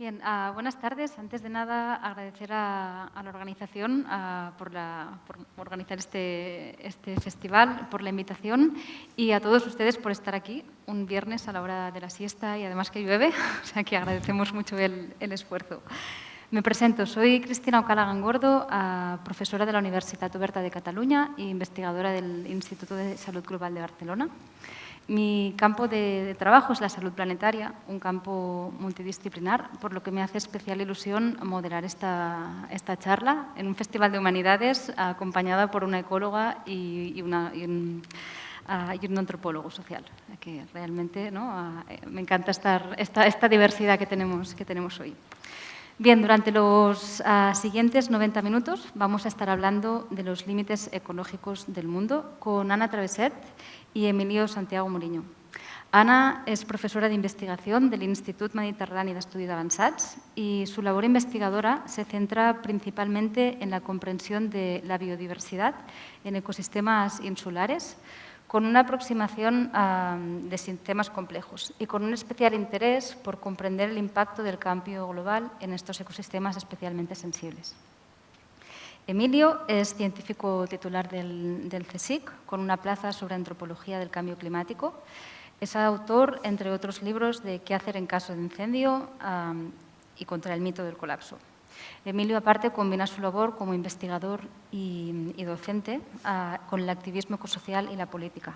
Bien, buenas tardes. Antes de nada, agradecer a la organización por organizar este festival, por la invitación y a todos ustedes por estar aquí un viernes a la hora de la siesta y además que llueve, o sea que agradecemos mucho el esfuerzo. Me presento, soy Cristina O'Callaghan Gordo, profesora de la Universitat Oberta de Cataluña e investigadora del Instituto de Salud Global de Barcelona. Mi campo de trabajo es la salud planetaria, un campo multidisciplinar, por lo que me hace especial ilusión moderar esta charla en un festival de humanidades acompañada por una ecóloga y un antropólogo social, que realmente me encanta esta diversidad que tenemos hoy. Bien, durante los siguientes 90 minutos vamos a estar hablando de los límites ecológicos del mundo con Anna Travesset y Emilio Santiago Muriño. Anna és professora d'investigació de l'Institut Mediterrani d'Estudis Avançats y su labor investigadora se centra principalmente en la comprensión de la biodiversidad en ecosistemas insulares, con una aproximación de sistemas complejos y con un especial interés por comprender el impacto del cambio global en estos ecosistemas especialmente sensibles. Emilio es científico titular del CSIC, con una plaza sobre antropología del cambio climático. Es autor, entre otros libros, de ¿Qué hacer en caso de incendio? Y Contra el mito del colapso. Emilio, aparte, combina su labor como investigador y docente con el activismo ecosocial y la política,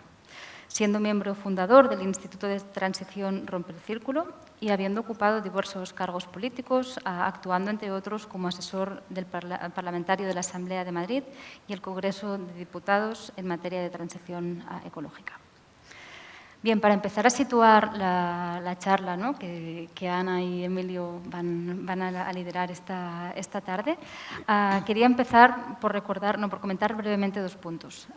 siendo miembro fundador del Instituto de Transición Rompe el Círculo y habiendo ocupado diversos cargos políticos, actuando, entre otros, como asesor del parlamentario de la Asamblea de Madrid y el Congreso de Diputados en materia de transición ecológica. Bien, para empezar a situar la charla, ¿no?, que Ana y Emilio van a liderar esta tarde, quería empezar por comentar brevemente dos puntos.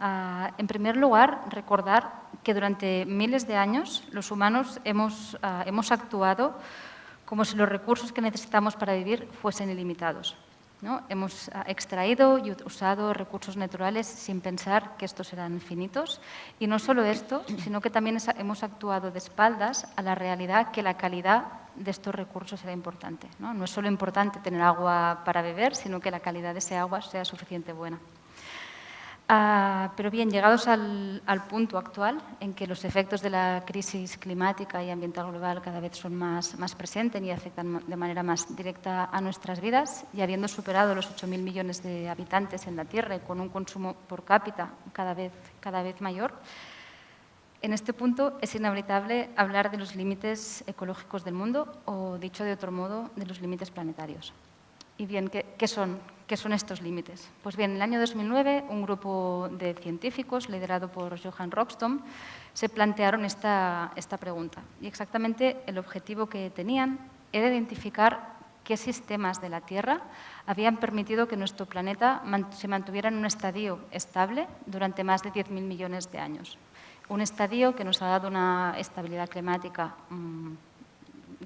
En primer lugar, recordar que durante miles de años los humanos hemos actuado como si los recursos que necesitamos para vivir fuesen ilimitados, ¿no? Hemos extraído y usado recursos naturales sin pensar que estos eran finitos. Y no solo esto, sino que también hemos actuado de espaldas a la realidad que la calidad de estos recursos era importante, ¿no? No es solo importante tener agua para beber, sino que la calidad de ese agua sea suficientemente buena. Pero bien, llegados al punto actual en que los efectos de la crisis climática y ambiental global cada vez son más presentes y afectan de manera más directa a nuestras vidas, y habiendo superado los 8.000 millones de habitantes en la Tierra y con un consumo por cápita cada vez mayor, en este punto es inevitable hablar de los límites ecológicos del mundo o, dicho de otro modo, de los límites planetarios. Y bien, ¿qué son estos límites? Pues bien, en el año 2009, un grupo de científicos, liderado por Johan Rockström, se plantearon esta pregunta. Y exactamente el objetivo que tenían era identificar qué sistemas de la Tierra habían permitido que nuestro planeta se mantuviera en un estadio estable durante más de 10.000 millones de años. Un estadio que nos ha dado una estabilidad climática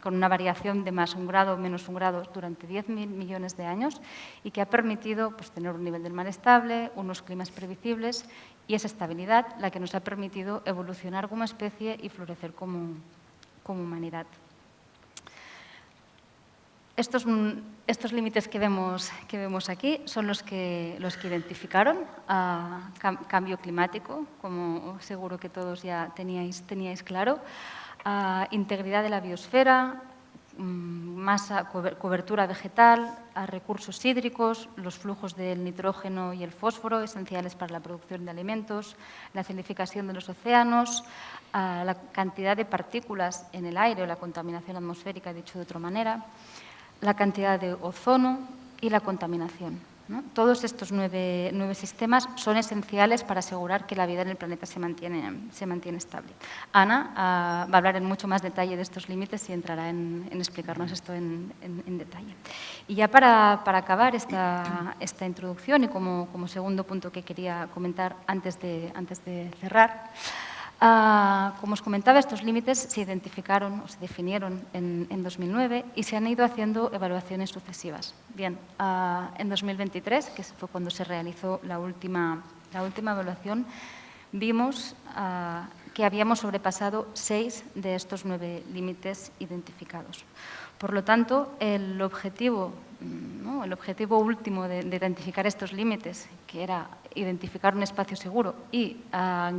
con una variación de más 1 grado o menos 1 grado durante 10.000 millones de años y que ha permitido tener un nivel del mar estable, unos climas previsibles y esa estabilidad la que nos ha permitido evolucionar como especie y florecer como humanidad. Estos límites que vemos aquí son los que identificaron cambio climático, como seguro que todos ya teníais claro, integridad de la biosfera, masa, cobertura vegetal, recursos hídricos, los flujos del nitrógeno y el fósforo esenciales para la producción de alimentos, la acidificación de los océanos, la cantidad de partículas en el aire o la contaminación atmosférica, dicho de otra manera, la cantidad de ozono y la contaminación, ¿no? Todos estos nueve sistemas son esenciales para asegurar que la vida en el planeta se mantiene estable. Ana va a hablar en mucho más detalle de estos límites y entrará en explicarnos esto en detalle. Y ya para acabar esta introducción y como segundo punto que quería comentar antes de cerrar, como os comentaba, estos límites se identificaron o se definieron en 2009 y se han ido haciendo evaluaciones sucesivas. Bien, en 2023, que fue cuando se realizó la última evaluación, vimos que habíamos sobrepasado 6 de estos 9 límites identificados. Por lo tanto, el objetivo último de identificar estos límites, que era identificar un espacio seguro y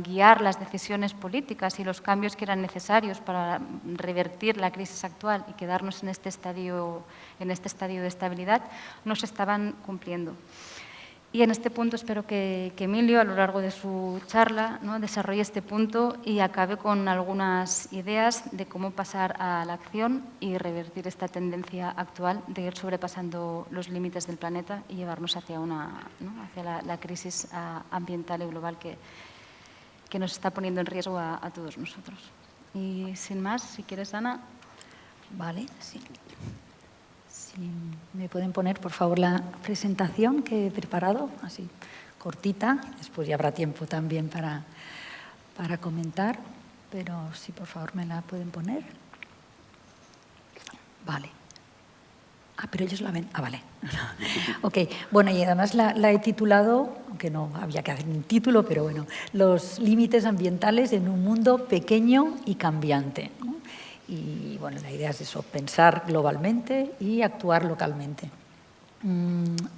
guiar las decisiones políticas y los cambios que eran necesarios para revertir la crisis actual y quedarnos en este estadio de estabilidad, no se estaban cumpliendo. Y en este punto espero que Emilio, a lo largo de su charla, desarrolle este punto y acabe con algunas ideas de cómo pasar a la acción y revertir esta tendencia actual de ir sobrepasando los límites del planeta y llevarnos hacia la crisis ambiental y global que nos está poniendo en riesgo a todos nosotros. Y sin más, si quieres, Ana. Vale, sí. ¿Me pueden poner, por favor, la presentación que he preparado? Así, cortita. Después ya habrá tiempo también para comentar. Pero sí, por favor, me la pueden poner. Vale. Pero ellos la ven. Vale. Ok. Bueno, y además la he titulado, aunque no había que hacer un título, pero bueno, Los límites ambientales en un mundo pequeño y cambiante, ¿no? Y bueno, la idea es eso, pensar globalmente y actuar localmente.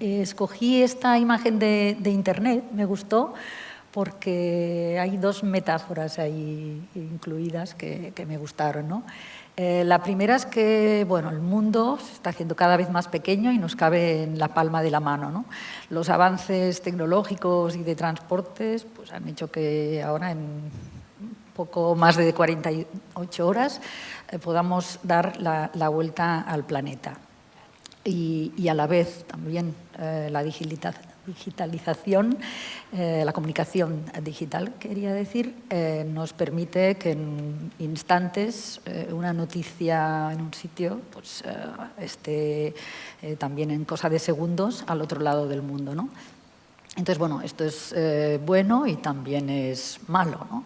Escogí esta imagen de Internet, me gustó, porque hay 2 metáforas ahí incluidas que me gustaron, ¿no? La primera es que bueno, el mundo se está haciendo cada vez más pequeño y nos cabe en la palma de la mano, ¿no? Los avances tecnológicos y de transportes pues, han hecho que ahora en poco más de 48 horas podamos dar la vuelta al planeta. Y a la vez también la digitalización, la comunicación digital, quería decir, nos permite que en instantes una noticia en un sitio pues, esté también en cosa de segundos al otro lado del mundo, ¿no? Entonces, bueno, esto es bueno y también es malo, ¿no?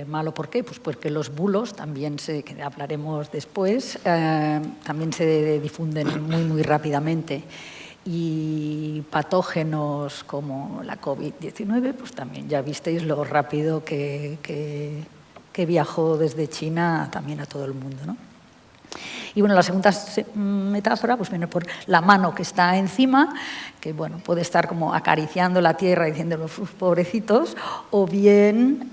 ¿Malo por qué? Pues porque los bulos también, que hablaremos después, también se difunden muy rápidamente. Y patógenos como la COVID-19, pues también ya visteis lo rápido que viajó desde China también a todo el mundo, ¿no? Y bueno, la segunda metáfora pues viene por la mano que está encima, que bueno, puede estar como acariciando la tierra diciendo los pobrecitos, o bien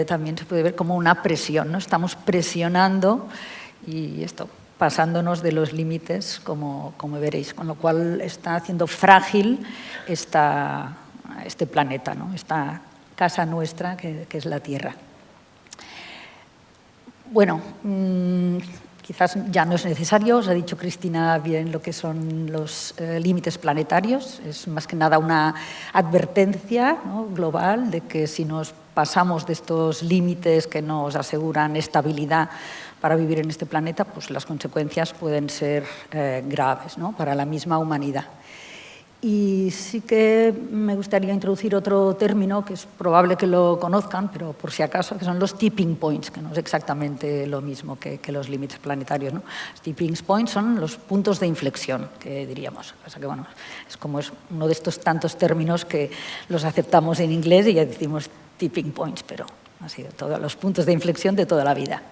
también se puede ver como una presión, ¿no? Estamos presionando y esto pasándonos de los límites, como veréis, con lo cual está haciendo frágil este planeta, ¿no? Esta casa nuestra que es la Tierra. Bueno, quizás ya no es necesario, os ha dicho Cristina bien lo que son los límites planetarios, es más que nada una advertencia, ¿no?, global de que si nos pasamos de estos límites que nos aseguran estabilidad para vivir en este planeta, pues las consecuencias pueden ser graves, ¿no?, para la misma humanidad. Y sí que me gustaría introducir otro término que es probable que lo conozcan, pero por si acaso, que son los tipping points, que no es exactamente lo mismo que los límites planetarios, ¿no? Los tipping points son los puntos de inflexión, que diríamos. O sea que, bueno, es uno de estos tantos términos que los aceptamos en inglés y ya decimos tipping points, pero han sido todos los puntos de inflexión de toda la vida.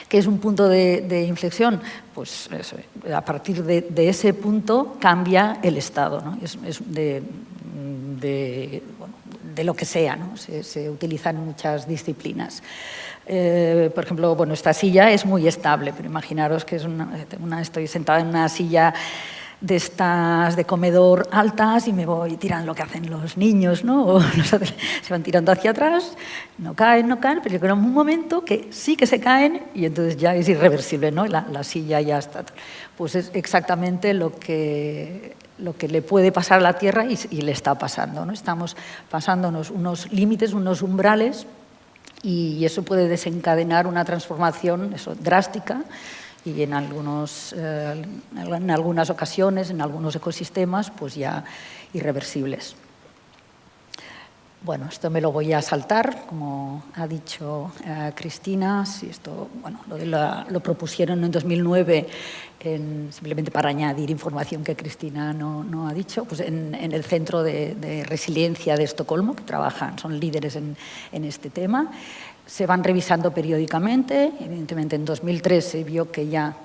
¿Qué es un punto de inflexión? Pues eso, a partir de ese punto cambia el estado, ¿no? Es de lo que sea, ¿no? Se utiliza en muchas disciplinas. Por ejemplo, bueno, esta silla es muy estable, pero imaginaros que estoy sentada en una silla de estas de comedor altas y me voy tirando lo que hacen los niños, ¿no? Se van tirando hacia atrás, no caen, pero llega un momento que sí que se caen y entonces ya es irreversible, ¿no? La silla ya está. Pues es exactamente lo que le puede pasar a la Tierra y le está pasando, ¿no? Estamos pasándonos unos límites, unos umbrales y eso puede desencadenar una transformación drástica y en algunas ocasiones, en algunos ecosistemas, pues ya irreversibles. Bueno, esto me lo voy a saltar, como ha dicho Cristina. Si esto, bueno, lo propusieron en 2009, simplemente para añadir información que Cristina no ha dicho, pues en el Centro de Resiliencia de Estocolmo, que son líderes en este tema. Se van revisando periódicamente. Evidentemente, en 2003 se vio que ya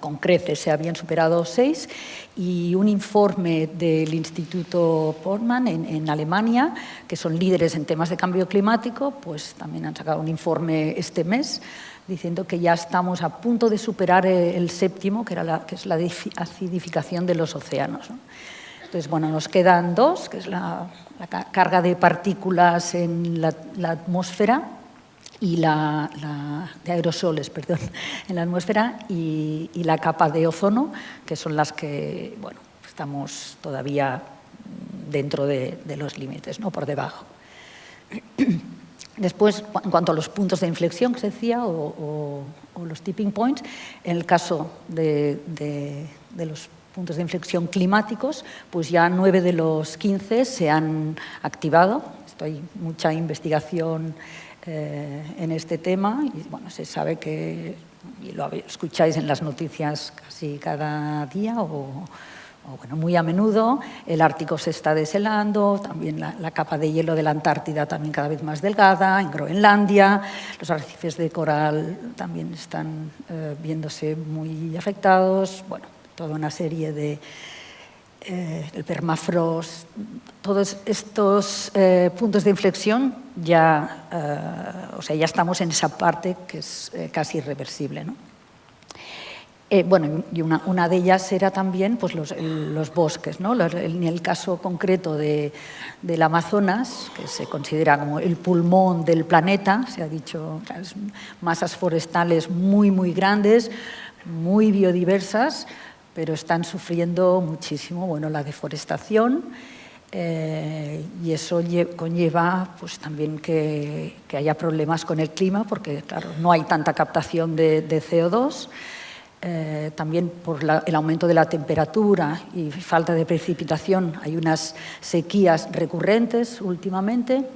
con creces se habían superado 6, y un informe del Instituto Portman en Alemania, que son líderes en temas de cambio climático, pues también han sacado un informe este mes diciendo que ya estamos a punto de superar el 7º, que es la acidificación de los océanos, ¿no? Entonces, bueno, nos quedan 2, que es la carga de partículas en la atmósfera y de aerosoles, perdón, en la atmósfera, y la capa de ozono, que son las que, bueno, estamos todavía dentro de los límites, no por debajo. Después, en cuanto a los puntos de inflexión que se decía, o los tipping points, en el caso de los puntos de inflexión climáticos, pues ya 9 de los 15 se han activado. Hay mucha investigación en este tema, y bueno, se sabe que, y lo escucháis en las noticias casi cada día o bueno, muy a menudo, el Ártico se está deshelando, también la capa de hielo de la Antártida también cada vez más delgada, en Groenlandia, los arrecifes de coral también están viéndose muy afectados, bueno, toda una serie de el permafrost, todos estos puntos de inflexión ya estamos en esa parte que es casi irreversible, ¿no? Bueno, y una de ellas era también pues, los bosques, ¿no? En el caso concreto del Amazonas, que se considera como el pulmón del planeta, se ha dicho, masas forestales muy, muy grandes, muy biodiversas, pero están sufriendo muchísimo, bueno, la deforestación, y eso conlleva pues, también que haya problemas con el clima, porque claro, no hay tanta captación de CO2, también por el aumento de la temperatura y falta de precipitación, hay unas sequías recurrentes últimamente.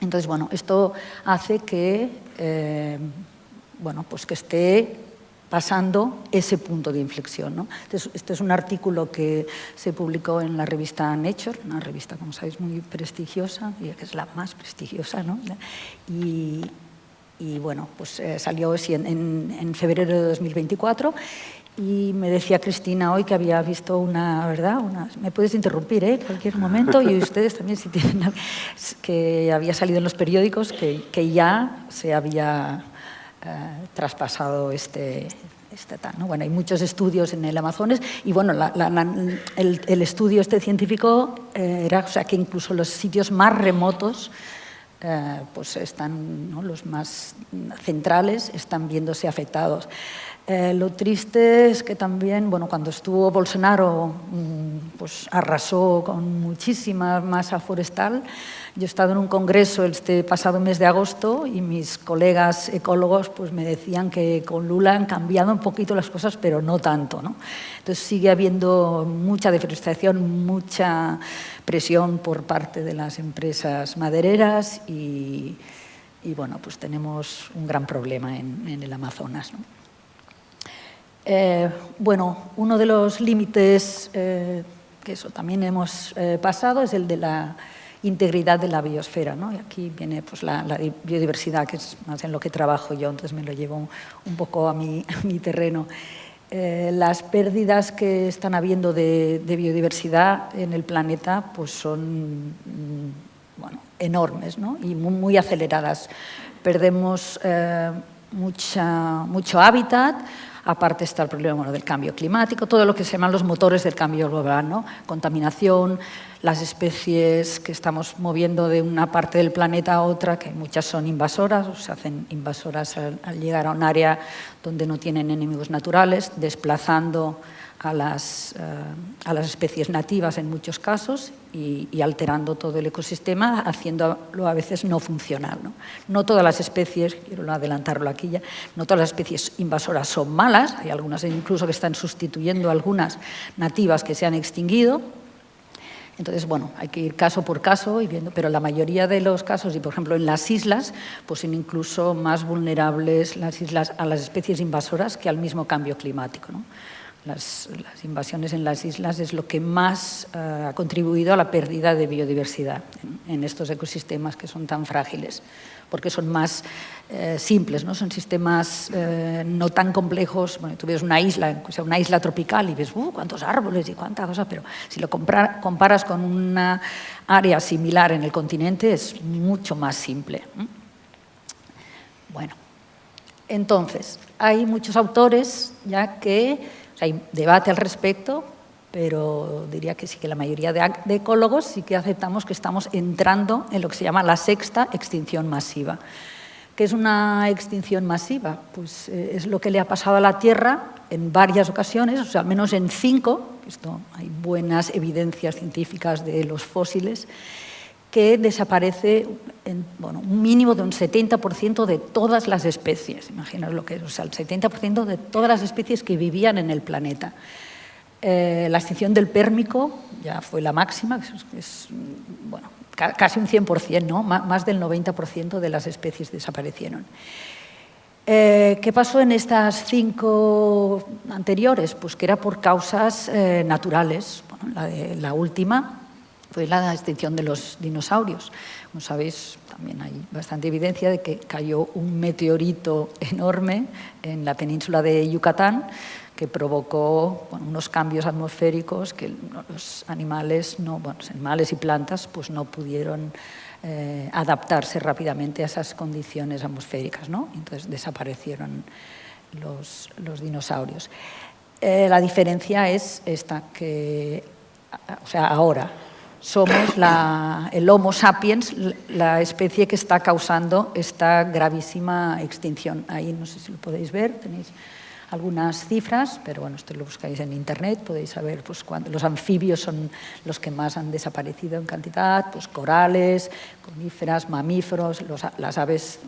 Entonces, bueno, esto hace que, pues que esté pasando ese punto de inflexión, ¿no? Entonces, este es un artículo que se publicó en la revista Nature, una revista, como sabéis, muy prestigiosa, y que es la más prestigiosa, ¿no? Y bueno, pues salió en febrero de 2024, y me decía Cristina hoy que había visto ¿verdad? Me puedes interrumpir, en cualquier momento, y ustedes también si tienen, que había salido en los periódicos que ya se había traspasado ¿no? Bueno, hay muchos estudios en el Amazonas, y bueno, el estudio científico era, o sea, que incluso los sitios más remotos, pues están, ¿no? Los más centrales están viéndose afectados. Lo triste es que también, bueno, cuando estuvo Bolsonaro, pues arrasó con muchísima masa forestal. Yo he estado en un congreso este pasado mes de agosto y mis colegas ecólogos pues me decían que con Lula han cambiado un poquito las cosas, pero no tanto, ¿no? Entonces sigue habiendo mucha deforestación, mucha presión por parte de las empresas madereras y bueno, pues tenemos un gran problema en el Amazonas, ¿no? Bueno, uno de los límites que eso también hemos pasado es el de la integridad de la biosfera, ¿no? Y aquí viene pues, la biodiversidad, que es más en lo que trabajo yo, entonces me lo llevo un poco a mi terreno. Las pérdidas que están habiendo de biodiversidad en el planeta pues son bueno, enormes, ¿no? Y muy aceleradas. Perdemos mucho hábitat. Aparte está el problema, bueno, del cambio climático, todo lo que se llaman los motores del cambio global, ¿no? Contaminación, las especies que estamos moviendo de una parte del planeta a otra, que muchas son invasoras, o se hacen invasoras al llegar a un área donde no tienen enemigos naturales, desplazando a las especies nativas en muchos casos y alterando todo el ecosistema, haciéndolo a veces no funcional, ¿no? No todas las especies, quiero adelantarlo aquí ya, no todas las especies invasoras son malas, hay algunas incluso que están sustituyendo a algunas nativas que se han extinguido. Entonces, bueno, hay que ir caso por caso y viendo, pero la mayoría de los casos, y por ejemplo en las islas, pues son incluso más vulnerables las islas a las especies invasoras que al mismo cambio climático, ¿no? Las invasiones en las islas es lo que más ha contribuido a la pérdida de biodiversidad en estos ecosistemas que son tan frágiles, porque son más simples, ¿no? Son sistemas no tan complejos. Bueno, tú ves una isla, o sea, una isla tropical y ves cuántos árboles y cuánta cosa, pero si lo comparas con una área similar en el continente es mucho más simple. Bueno, entonces, hay muchos autores ya que... O sea, hay debate al respecto, pero diría que sí, que la mayoría de ecólogos sí que aceptamos que estamos entrando en lo que se llama la sexta extinción masiva. ¿Qué es una extinción masiva? Pues es lo que le ha pasado a la Tierra en varias ocasiones, o sea, al menos en 5, esto hay buenas evidencias científicas de los fósiles, que desaparece un mínimo de un 70% de todas las especies. Imaginaos lo que es, o sea, el 70% de todas las especies que vivían en el planeta. La extinción del Pérmico ya fue la máxima, que es bueno, casi un 100%, ¿no? Más del 90% de las especies desaparecieron. ¿Qué pasó en estas 5 anteriores? Pues que era por causas naturales. Bueno, la última fue la extinción de los dinosaurios. Como sabéis, también hay bastante evidencia de que cayó un meteorito enorme en la península de Yucatán que provocó unos cambios atmosféricos que los animales, animales y plantas pues no pudieron adaptarse rápidamente a esas condiciones atmosféricas, ¿no? Entonces desaparecieron los dinosaurios. La diferencia es esta, que o sea, ahora somos el Homo sapiens, la especie que está causando esta gravísima extinción. Ahí no sé si lo podéis ver, tenéis algunas cifras, pero bueno, esto lo buscáis en internet, podéis saber pues, cuando los anfibios son los que más han desaparecido en cantidad, pues corales, coníferas, mamíferos, las aves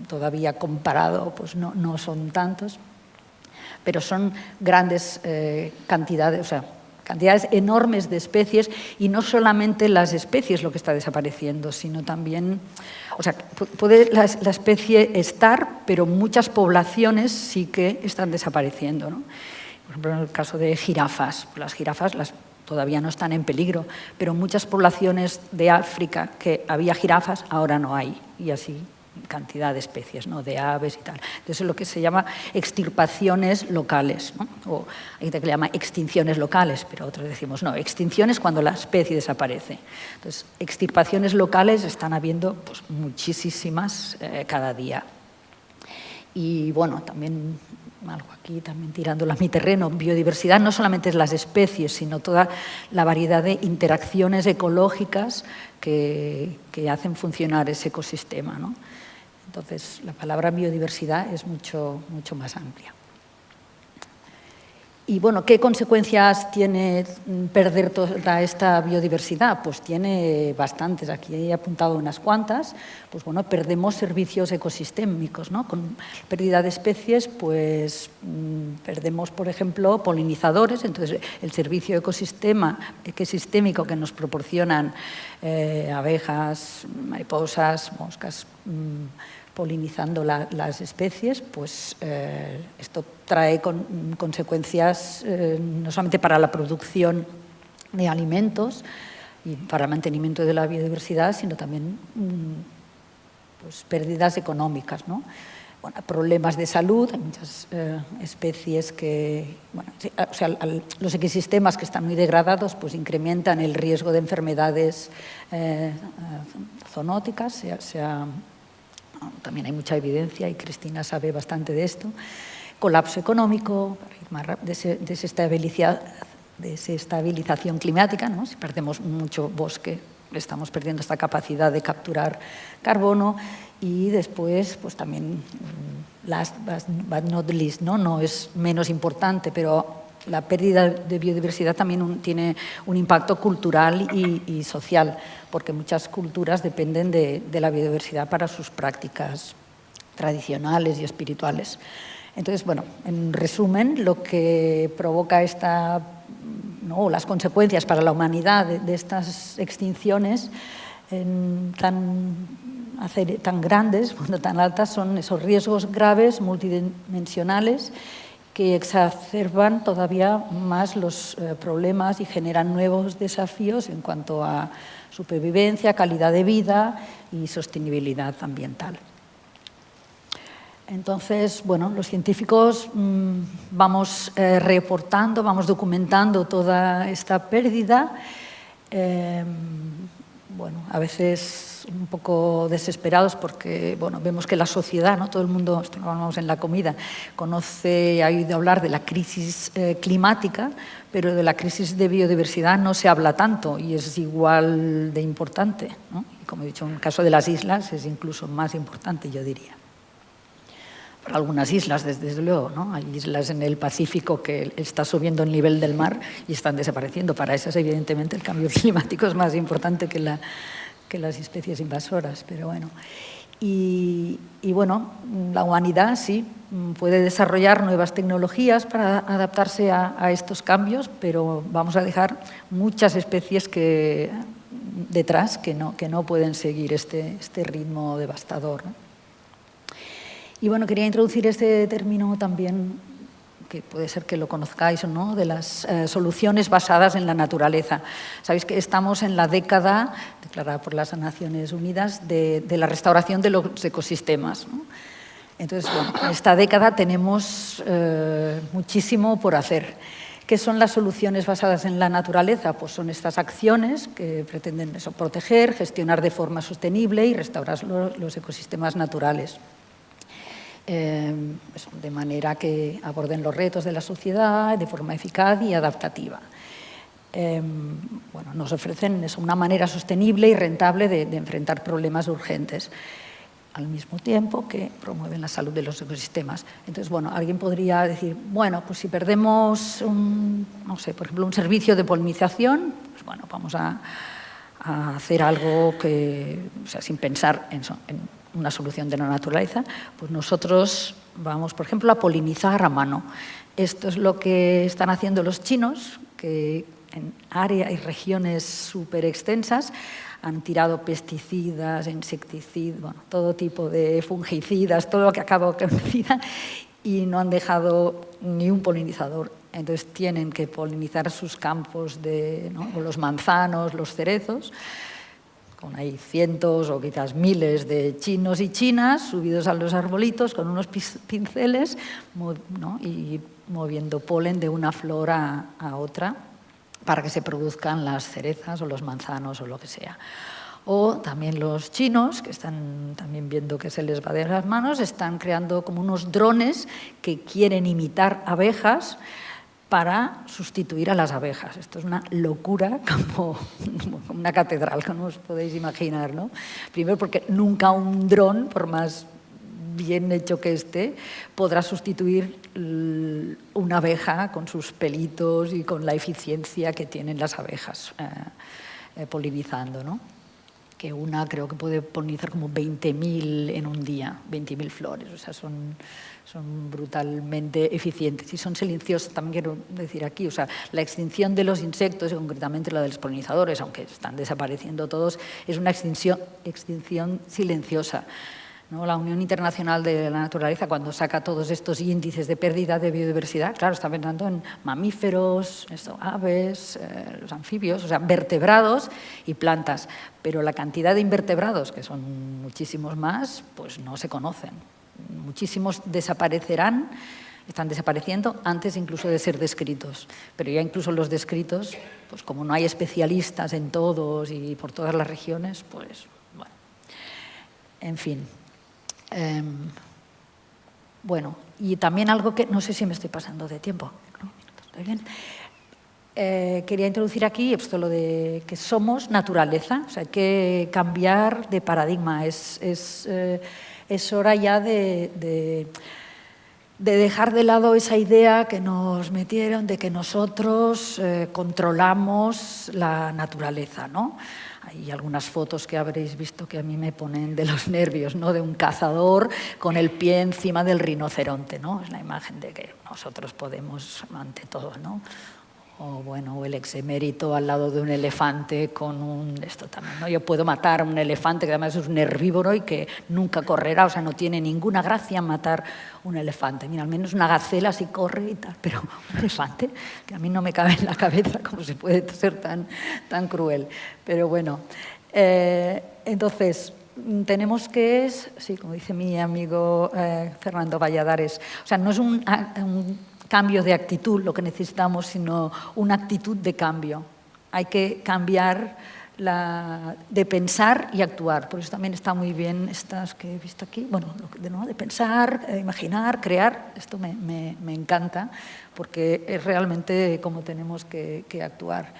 todavía comparado pues no son tantos, pero son grandes cantidades, o sea, cantidades enormes de especies, y no solamente las especies lo que está desapareciendo, sino también, o sea, puede la especie estar, pero muchas poblaciones sí que están desapareciendo, ¿no? Por ejemplo, en el caso de jirafas, las jirafas todavía no están en peligro, pero muchas poblaciones de África que había jirafas, ahora no hay, y así cantidad de especies, ¿no? De aves y tal. Entonces es lo que se llama extirpaciones locales, ¿no? O hay gente que le llama extinciones locales, pero otros decimos no, extinciones cuando la especie desaparece. Entonces, extirpaciones locales están habiendo pues, muchísimas cada día. Y bueno, también algo aquí, también tirándolo a mi terreno, biodiversidad no solamente es las especies, sino toda la variedad de interacciones ecológicas que hacen funcionar ese ecosistema, ¿no? Entonces, la palabra biodiversidad es mucho más amplia. Y bueno, ¿qué consecuencias tiene perder toda esta biodiversidad? Pues tiene bastantes, aquí he apuntado unas cuantas. Pues bueno, perdemos servicios ecosistémicos, ¿no? Con pérdida de especies, pues perdemos, por ejemplo, polinizadores. Entonces, el servicio ecosistémico que nos proporcionan abejas, mariposas, moscas, polinizando las especies, pues esto trae consecuencias no solamente para la producción de alimentos y para el mantenimiento de la biodiversidad, sino también pues, pérdidas económicas, ¿no? Bueno, problemas de salud, hay muchas especies que, bueno, o sea, los ecosistemas que están muy degradados pues incrementan el riesgo de enfermedades zoonóticas, también hay mucha evidencia y Cristina sabe bastante de esto. Colapso económico, desestabilización climática, ¿no? Si perdemos mucho bosque, estamos perdiendo esta capacidad de capturar carbono. Y después, pues también, last but not least, no es menos importante, pero la pérdida de biodiversidad también tiene un impacto cultural y social, porque muchas culturas dependen de la biodiversidad para sus prácticas tradicionales y espirituales. Entonces, bueno, en resumen, lo que provoca esta ¿no? O las consecuencias para la humanidad de estas extinciones tan grandes, tan altas, son esos riesgos graves, multidimensionales, que exacerban todavía más los problemas y generan nuevos desafíos en cuanto a supervivencia, calidad de vida y sostenibilidad ambiental. Entonces, bueno, los científicos vamos reportando, vamos documentando toda esta pérdida. Bueno, a veces un poco desesperados porque, bueno, vemos que la sociedad, ¿no? Todo el mundo, esto lo hablamos en la comida, ha oído hablar de la crisis climática, pero de la crisis de biodiversidad no se habla tanto y es igual de importante, ¿no? Y como he dicho, en el caso de las islas es incluso más importante, yo diría. Para algunas islas, desde luego, ¿no? Hay islas en el Pacífico que está subiendo el nivel del mar y están desapareciendo. Para esas, evidentemente, el cambio climático es más importante que las especies invasoras, pero bueno. Y bueno, la humanidad sí puede desarrollar nuevas tecnologías para adaptarse a estos cambios, pero vamos a dejar muchas especies detrás que no pueden seguir este ritmo devastador, ¿no? Y bueno, quería introducir este término también, que puede ser que lo conozcáis o no, de las soluciones basadas en la naturaleza. Sabéis que estamos en la década, declarada por las Naciones Unidas, de la restauración de los ecosistemas, ¿no? Entonces, bueno, en esta década tenemos muchísimo por hacer. ¿Qué son las soluciones basadas en la naturaleza? Pues son estas acciones que pretenden proteger, gestionar de forma sostenible y restaurar los ecosistemas naturales. De manera que aborden los retos de la sociedad de forma eficaz y adaptativa. Bueno, nos ofrecen una manera sostenible y rentable de enfrentar problemas urgentes, al mismo tiempo que promueven la salud de los ecosistemas. Entonces, bueno, alguien podría decir, bueno, pues si perdemos no sé, por ejemplo, un servicio de polinización, pues bueno, vamos a hacer algo que, o sea, sin pensar en una solución de la naturaleza, pues nosotros vamos, por ejemplo, a polinizar a mano. Esto es lo que están haciendo los chinos, que en áreas y regiones súper extensas han tirado pesticidas, insecticidas, bueno, todo tipo de fungicidas, todo lo que acaba con vida, y no han dejado ni un polinizador. Entonces tienen que polinizar sus campos, ¿no? Los manzanos, los cerezos. Hay cientos o quizás miles de chinos y chinas subidos a los arbolitos con unos pinceles, ¿no? Y moviendo polen de una flor a otra para que se produzcan las cerezas o los manzanos o lo que sea. O también los chinos, que están también viendo que se les va de las manos, están creando como unos drones que quieren imitar abejas para sustituir a las abejas. Esto es una locura, como una catedral, como os podéis imaginar, ¿no? Primero porque nunca un dron, por más bien hecho que esté, podrá sustituir una abeja con sus pelitos y con la eficiencia que tienen las abejas polinizando, ¿no? Que una creo que puede polinizar como 20.000 en un día, 20.000 flores, o sea, son brutalmente eficientes y son silenciosas, también quiero decir aquí, o sea, la extinción de los insectos y concretamente la de los polinizadores, aunque están desapareciendo todos, es una extinción silenciosa, ¿no? La Unión Internacional de la Naturaleza, cuando saca todos estos índices de pérdida de biodiversidad, claro, está pensando en mamíferos, aves, los anfibios, o sea, vertebrados y plantas, pero la cantidad de invertebrados, que son muchísimos más, pues no se conocen. Muchísimos desaparecerán, están desapareciendo antes incluso de ser descritos, pero ya incluso los descritos, pues como no hay especialistas en todos y por todas las regiones, pues bueno, en fin. Bueno, y también algo que, no sé si me estoy pasando de tiempo, ¿no? ¿Estoy bien? Quería introducir aquí esto, lo de que somos naturaleza, o sea, hay que cambiar de paradigma, es hora ya de dejar de lado esa idea que nos metieron de que nosotros controlamos la naturaleza, ¿no? Hay algunas fotos que habréis visto que a mí me ponen de los nervios, ¿no? De un cazador con el pie encima del rinoceronte, ¿no? Es la imagen de que nosotros podemos ante todo, ¿no? o el exemérito al lado de un elefante con esto también, ¿no? Yo puedo matar a un elefante que además es un herbívoro y que nunca correrá, o sea, no tiene ninguna gracia matar un elefante. Mira, al menos una gacela sí corre y tal, pero un elefante, que a mí no me cabe en la cabeza cómo se puede ser tan cruel. Pero bueno, entonces tenemos que, sí, como dice mi amigo Fernando Valladares, o sea, no es un cambio de actitud lo que necesitamos, sino una actitud de cambio. Hay que cambiar de pensar y actuar. Por eso también está muy bien estas que he visto aquí, bueno, de pensar, imaginar, crear. Esto me encanta porque es realmente como tenemos que actuar.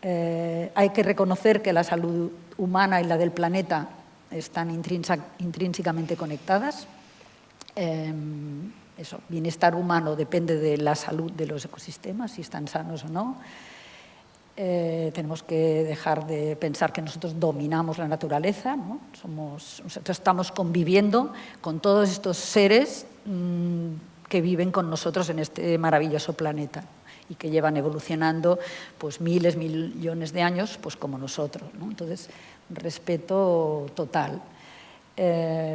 Hay que reconocer que la salud humana y la del planeta están intrínsecamente conectadas. Bienestar humano depende de la salud de los ecosistemas, si están sanos o no. Tenemos que dejar de pensar que nosotros dominamos la naturaleza, ¿no? Nosotros estamos conviviendo con todos estos seres que viven con nosotros en este maravilloso planeta y que llevan evolucionando pues, miles, millones de años pues, como nosotros, ¿no? Entonces, respeto total.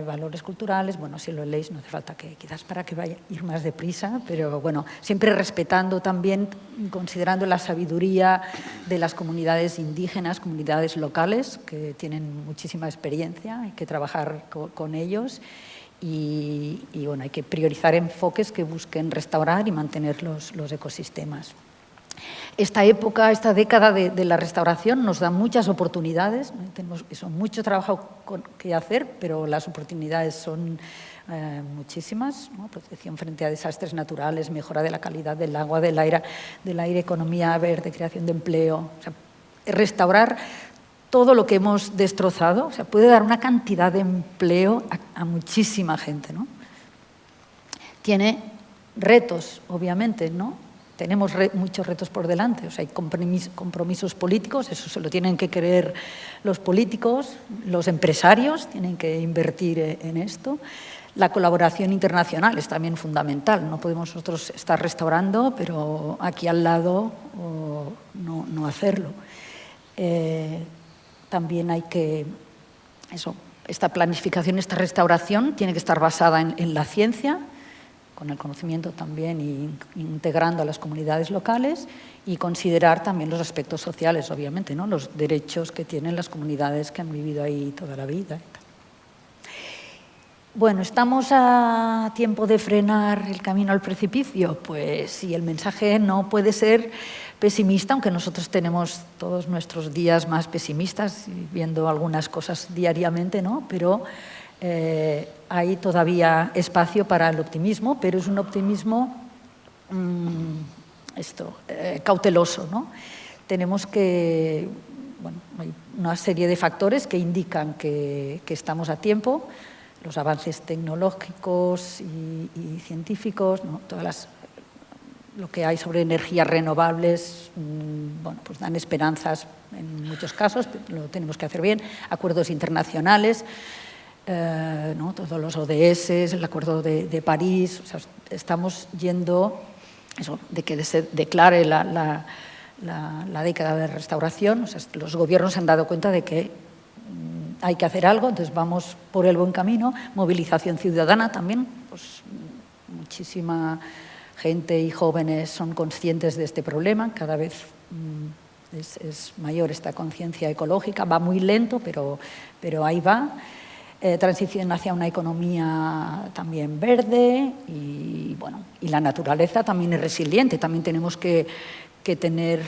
Valores culturales, bueno, si lo leéis no hace falta que, quizás para que vaya a ir más deprisa, pero bueno, siempre respetando también, considerando la sabiduría de las comunidades indígenas, comunidades locales, que tienen muchísima experiencia, hay que trabajar con ellos y bueno, hay que priorizar enfoques que busquen restaurar y mantener los ecosistemas. Esta época, esta década de la restauración nos da muchas oportunidades, ¿no? Tenemos mucho trabajo que hacer, pero las oportunidades son muchísimas, ¿no? Protección frente a desastres naturales, mejora de la calidad del agua, del aire, economía verde, creación de empleo. O sea, restaurar todo lo que hemos destrozado, o sea, puede dar una cantidad de empleo a muchísima gente, ¿no? Tiene retos, obviamente, ¿no? Tenemos muchos retos por delante, o sea, hay compromisos políticos, eso se lo tienen que creer los políticos, los empresarios tienen que invertir en esto. La colaboración internacional es también fundamental, no podemos nosotros estar restaurando, pero aquí al lado no hacerlo. También hay que, esta planificación, esta restauración tiene que estar basada en la ciencia, con el conocimiento también y integrando a las comunidades locales y considerar también los aspectos sociales, obviamente, ¿no? Los derechos que tienen las comunidades que han vivido ahí toda la vida. Bueno, ¿estamos a tiempo de frenar el camino al precipicio? Pues sí, el mensaje no puede ser pesimista, aunque nosotros tenemos todos nuestros días más pesimistas, viendo algunas cosas diariamente, ¿no? Pero hay todavía espacio para el optimismo, pero es un optimismo cauteloso, ¿no? Tenemos que, bueno, hay una serie de factores que indican que estamos a tiempo, los avances tecnológicos y científicos, ¿no? Lo que hay sobre energías renovables, bueno, pues dan esperanzas en muchos casos, lo tenemos que hacer bien, acuerdos internacionales, ¿no? Todos los ODS, el Acuerdo de París, o sea, estamos yendo de que se declare la década de restauración, o sea, los gobiernos se han dado cuenta de que hay que hacer algo, entonces vamos por el buen camino. Movilización ciudadana también, pues muchísima gente y jóvenes son conscientes de este problema, cada vez es mayor esta conciencia ecológica, va muy lento, pero ahí va. Transición hacia una economía también verde y, bueno, y la naturaleza también es resiliente. También tenemos que tener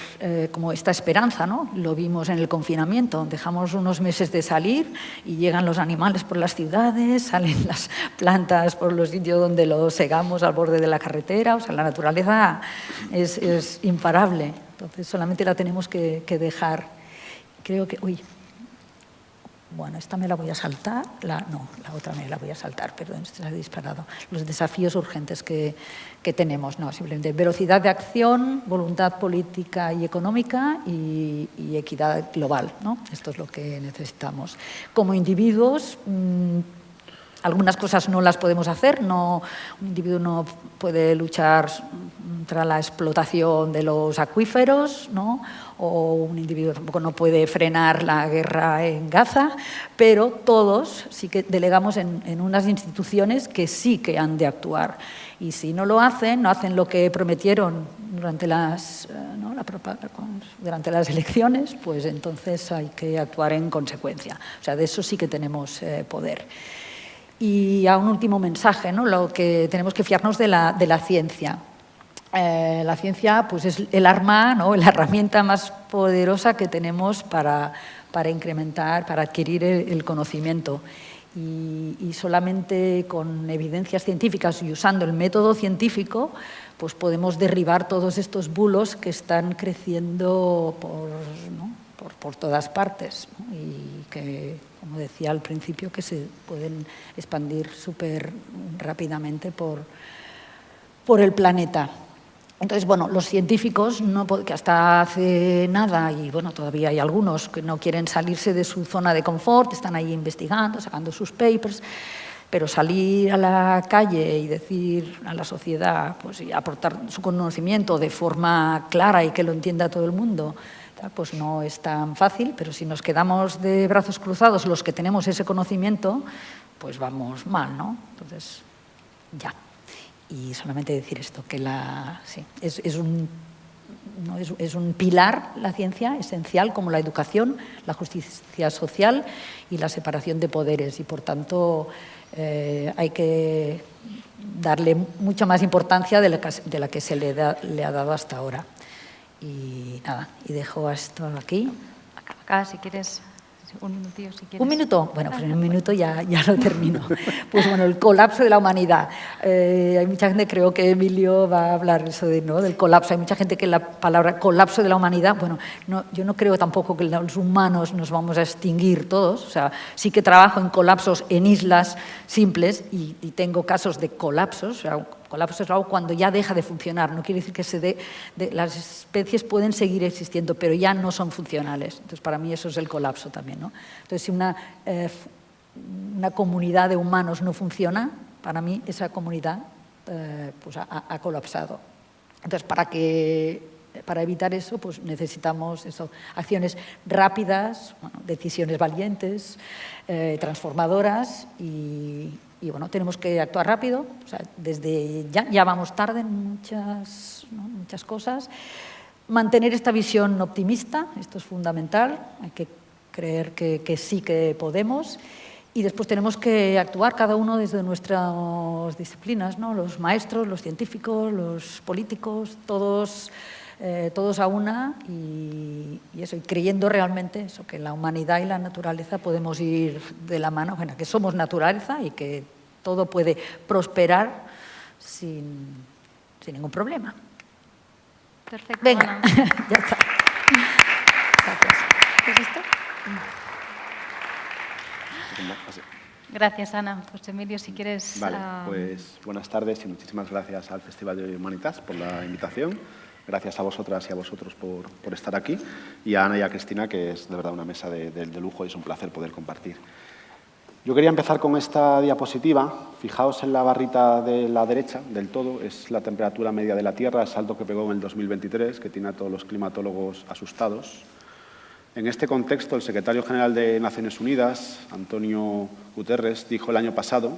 como esta esperanza, ¿no? Lo vimos en el confinamiento, dejamos unos meses de salir y llegan los animales por las ciudades, salen las plantas por los sitios donde los segamos al borde de la carretera, o sea, la naturaleza es imparable, entonces solamente la tenemos que dejar. Creo que, bueno, esta me la voy a saltar, la otra me la voy a saltar, perdón, se ha disparado. Los desafíos urgentes que tenemos, no, simplemente velocidad de acción, voluntad política y económica y equidad global, ¿no? Esto es lo que necesitamos. Como individuos, Algunas cosas no las podemos hacer, un individuo no puede luchar contra la explotación de los acuíferos, ¿no? O un individuo tampoco no puede frenar la guerra en Gaza, pero todos sí que delegamos en unas instituciones que sí que han de actuar. Y si no lo hacen, no hacen lo que prometieron durante las elecciones, pues entonces hay que actuar en consecuencia. O sea, de eso sí que tenemos poder. Y a un último mensaje, ¿no? Lo que tenemos que fiarnos de la ciencia. La ciencia pues, es el arma, ¿no? La herramienta más poderosa que tenemos para incrementar, para adquirir el conocimiento. Y solamente con evidencias científicas y usando el método científico pues podemos derribar todos estos bulos que están creciendo por todas partes, ¿no? Y que, como decía al principio, que se pueden expandir súper rápidamente por el planeta. Entonces, bueno, los científicos, que hasta hace nada, y bueno, todavía hay algunos que no quieren salirse de su zona de confort, están ahí investigando, sacando sus papers, pero salir a la calle y decir a la sociedad, pues, y aportar su conocimiento de forma clara y que lo entienda todo el mundo, pues no es tan fácil, pero si nos quedamos de brazos cruzados los que tenemos ese conocimiento, pues vamos mal, ¿no? Entonces, ya. Y solamente decir esto, que es un pilar, la ciencia, esencial, como la educación, la justicia social y la separación de poderes. Y, por tanto, hay que darle mucha más importancia de la que se le ha dado hasta ahora. Y nada, y dejo esto aquí. Acá, si quieres... Un minutillo, si quieres. ¿Un minuto? Bueno, pues en un minuto ya lo termino. Pues bueno, el colapso de la humanidad. Hay mucha gente, creo que Emilio va a hablar eso del colapso. Hay mucha gente que la palabra colapso de la humanidad, bueno, yo no creo tampoco que los humanos nos vamos a extinguir todos. O sea, sí que trabajo en colapsos en islas simples y tengo casos de colapsos. O sea, colapso es algo cuando ya deja de funcionar. No quiere decir que las especies pueden seguir existiendo, pero ya no son funcionales. Entonces, para mí eso es el colapso también, ¿no? Entonces, si una comunidad de humanos no funciona, para mí esa comunidad pues ha colapsado. Entonces, para evitar eso, pues necesitamos acciones rápidas, decisiones valientes, transformadoras y bueno, tenemos que actuar rápido. O sea, desde ya vamos tarde en muchas cosas. Mantener esta visión optimista, esto es fundamental. Hay que creer que sí que podemos. Y después tenemos que actuar cada uno desde nuestras disciplinas, ¿no? Los maestros, los científicos, los políticos, todos a una y eso, y creyendo realmente eso, que la humanidad y la naturaleza podemos ir de la mano, bueno, que somos naturaleza y que todo puede prosperar sin ningún problema. Perfecto. Venga, ya está. Gracias. ¿Qué es esto? Gracias, Ana. Pues Emilio, si quieres... Vale, pues buenas tardes y muchísimas gracias al Festival de Humanitas por la invitación. Gracias a vosotras y a vosotros por estar aquí. Y a Ana y a Cristina, que es de verdad una mesa de lujo y es un placer poder compartir. Yo quería empezar con esta diapositiva. Fijaos en la barrita de la derecha del todo, es la temperatura media de la Tierra, el salto que pegó en el 2023, que tiene a todos los climatólogos asustados. En este contexto, el secretario general de Naciones Unidas, Antonio Guterres, dijo el año pasado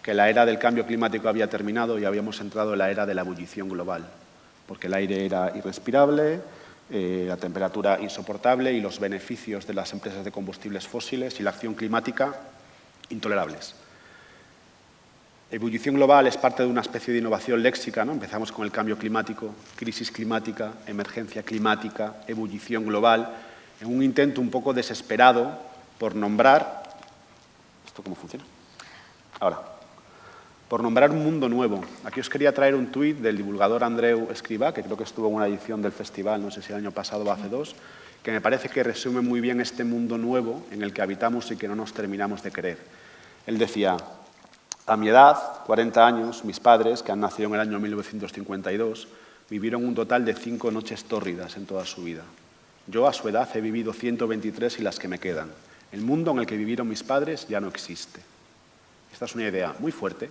que la era del cambio climático había terminado y habíamos entrado en la era de la ebullición global, porque el aire era irrespirable, la temperatura insoportable y los beneficios de las empresas de combustibles fósiles y la acción climática intolerables. Ebullición global es parte de una especie de innovación léxica, ¿no? Empezamos con el cambio climático, crisis climática, emergencia climática, ebullición global, en un intento un poco desesperado por nombrar... ¿Esto cómo funciona? Ahora, por nombrar un mundo nuevo. Aquí os quería traer un tuit del divulgador Andreu Escrivá, que creo que estuvo en una edición del festival, no sé si el año pasado o hace dos, que me parece que resume muy bien este mundo nuevo en el que habitamos y que no nos terminamos de creer. Él decía, a mi edad, 40 años, mis padres, que han nacido en el año 1952, vivieron un total de 5 noches tórridas en toda su vida. Yo, a su edad, he vivido 123 y las que me quedan. El mundo en el que vivieron mis padres ya no existe. Esta es una idea muy fuerte,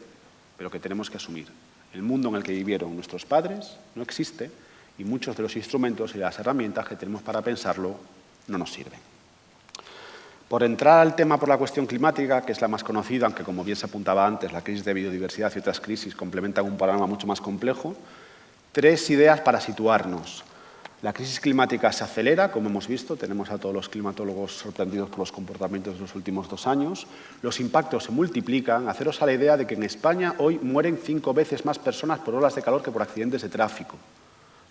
pero que tenemos que asumir. El mundo en el que vivieron nuestros padres no existe y muchos de los instrumentos y las herramientas que tenemos para pensarlo no nos sirven. Por entrar al tema por la cuestión climática, que es la más conocida, aunque como bien se apuntaba antes, la crisis de biodiversidad y otras crisis complementan un panorama mucho más complejo, 3 ideas para situarnos. La crisis climática se acelera, como hemos visto, tenemos a todos los climatólogos sorprendidos por los comportamientos de los últimos 2 años. Los impactos se multiplican. Haceros a la idea de que en España hoy mueren 5 veces más personas por olas de calor que por accidentes de tráfico.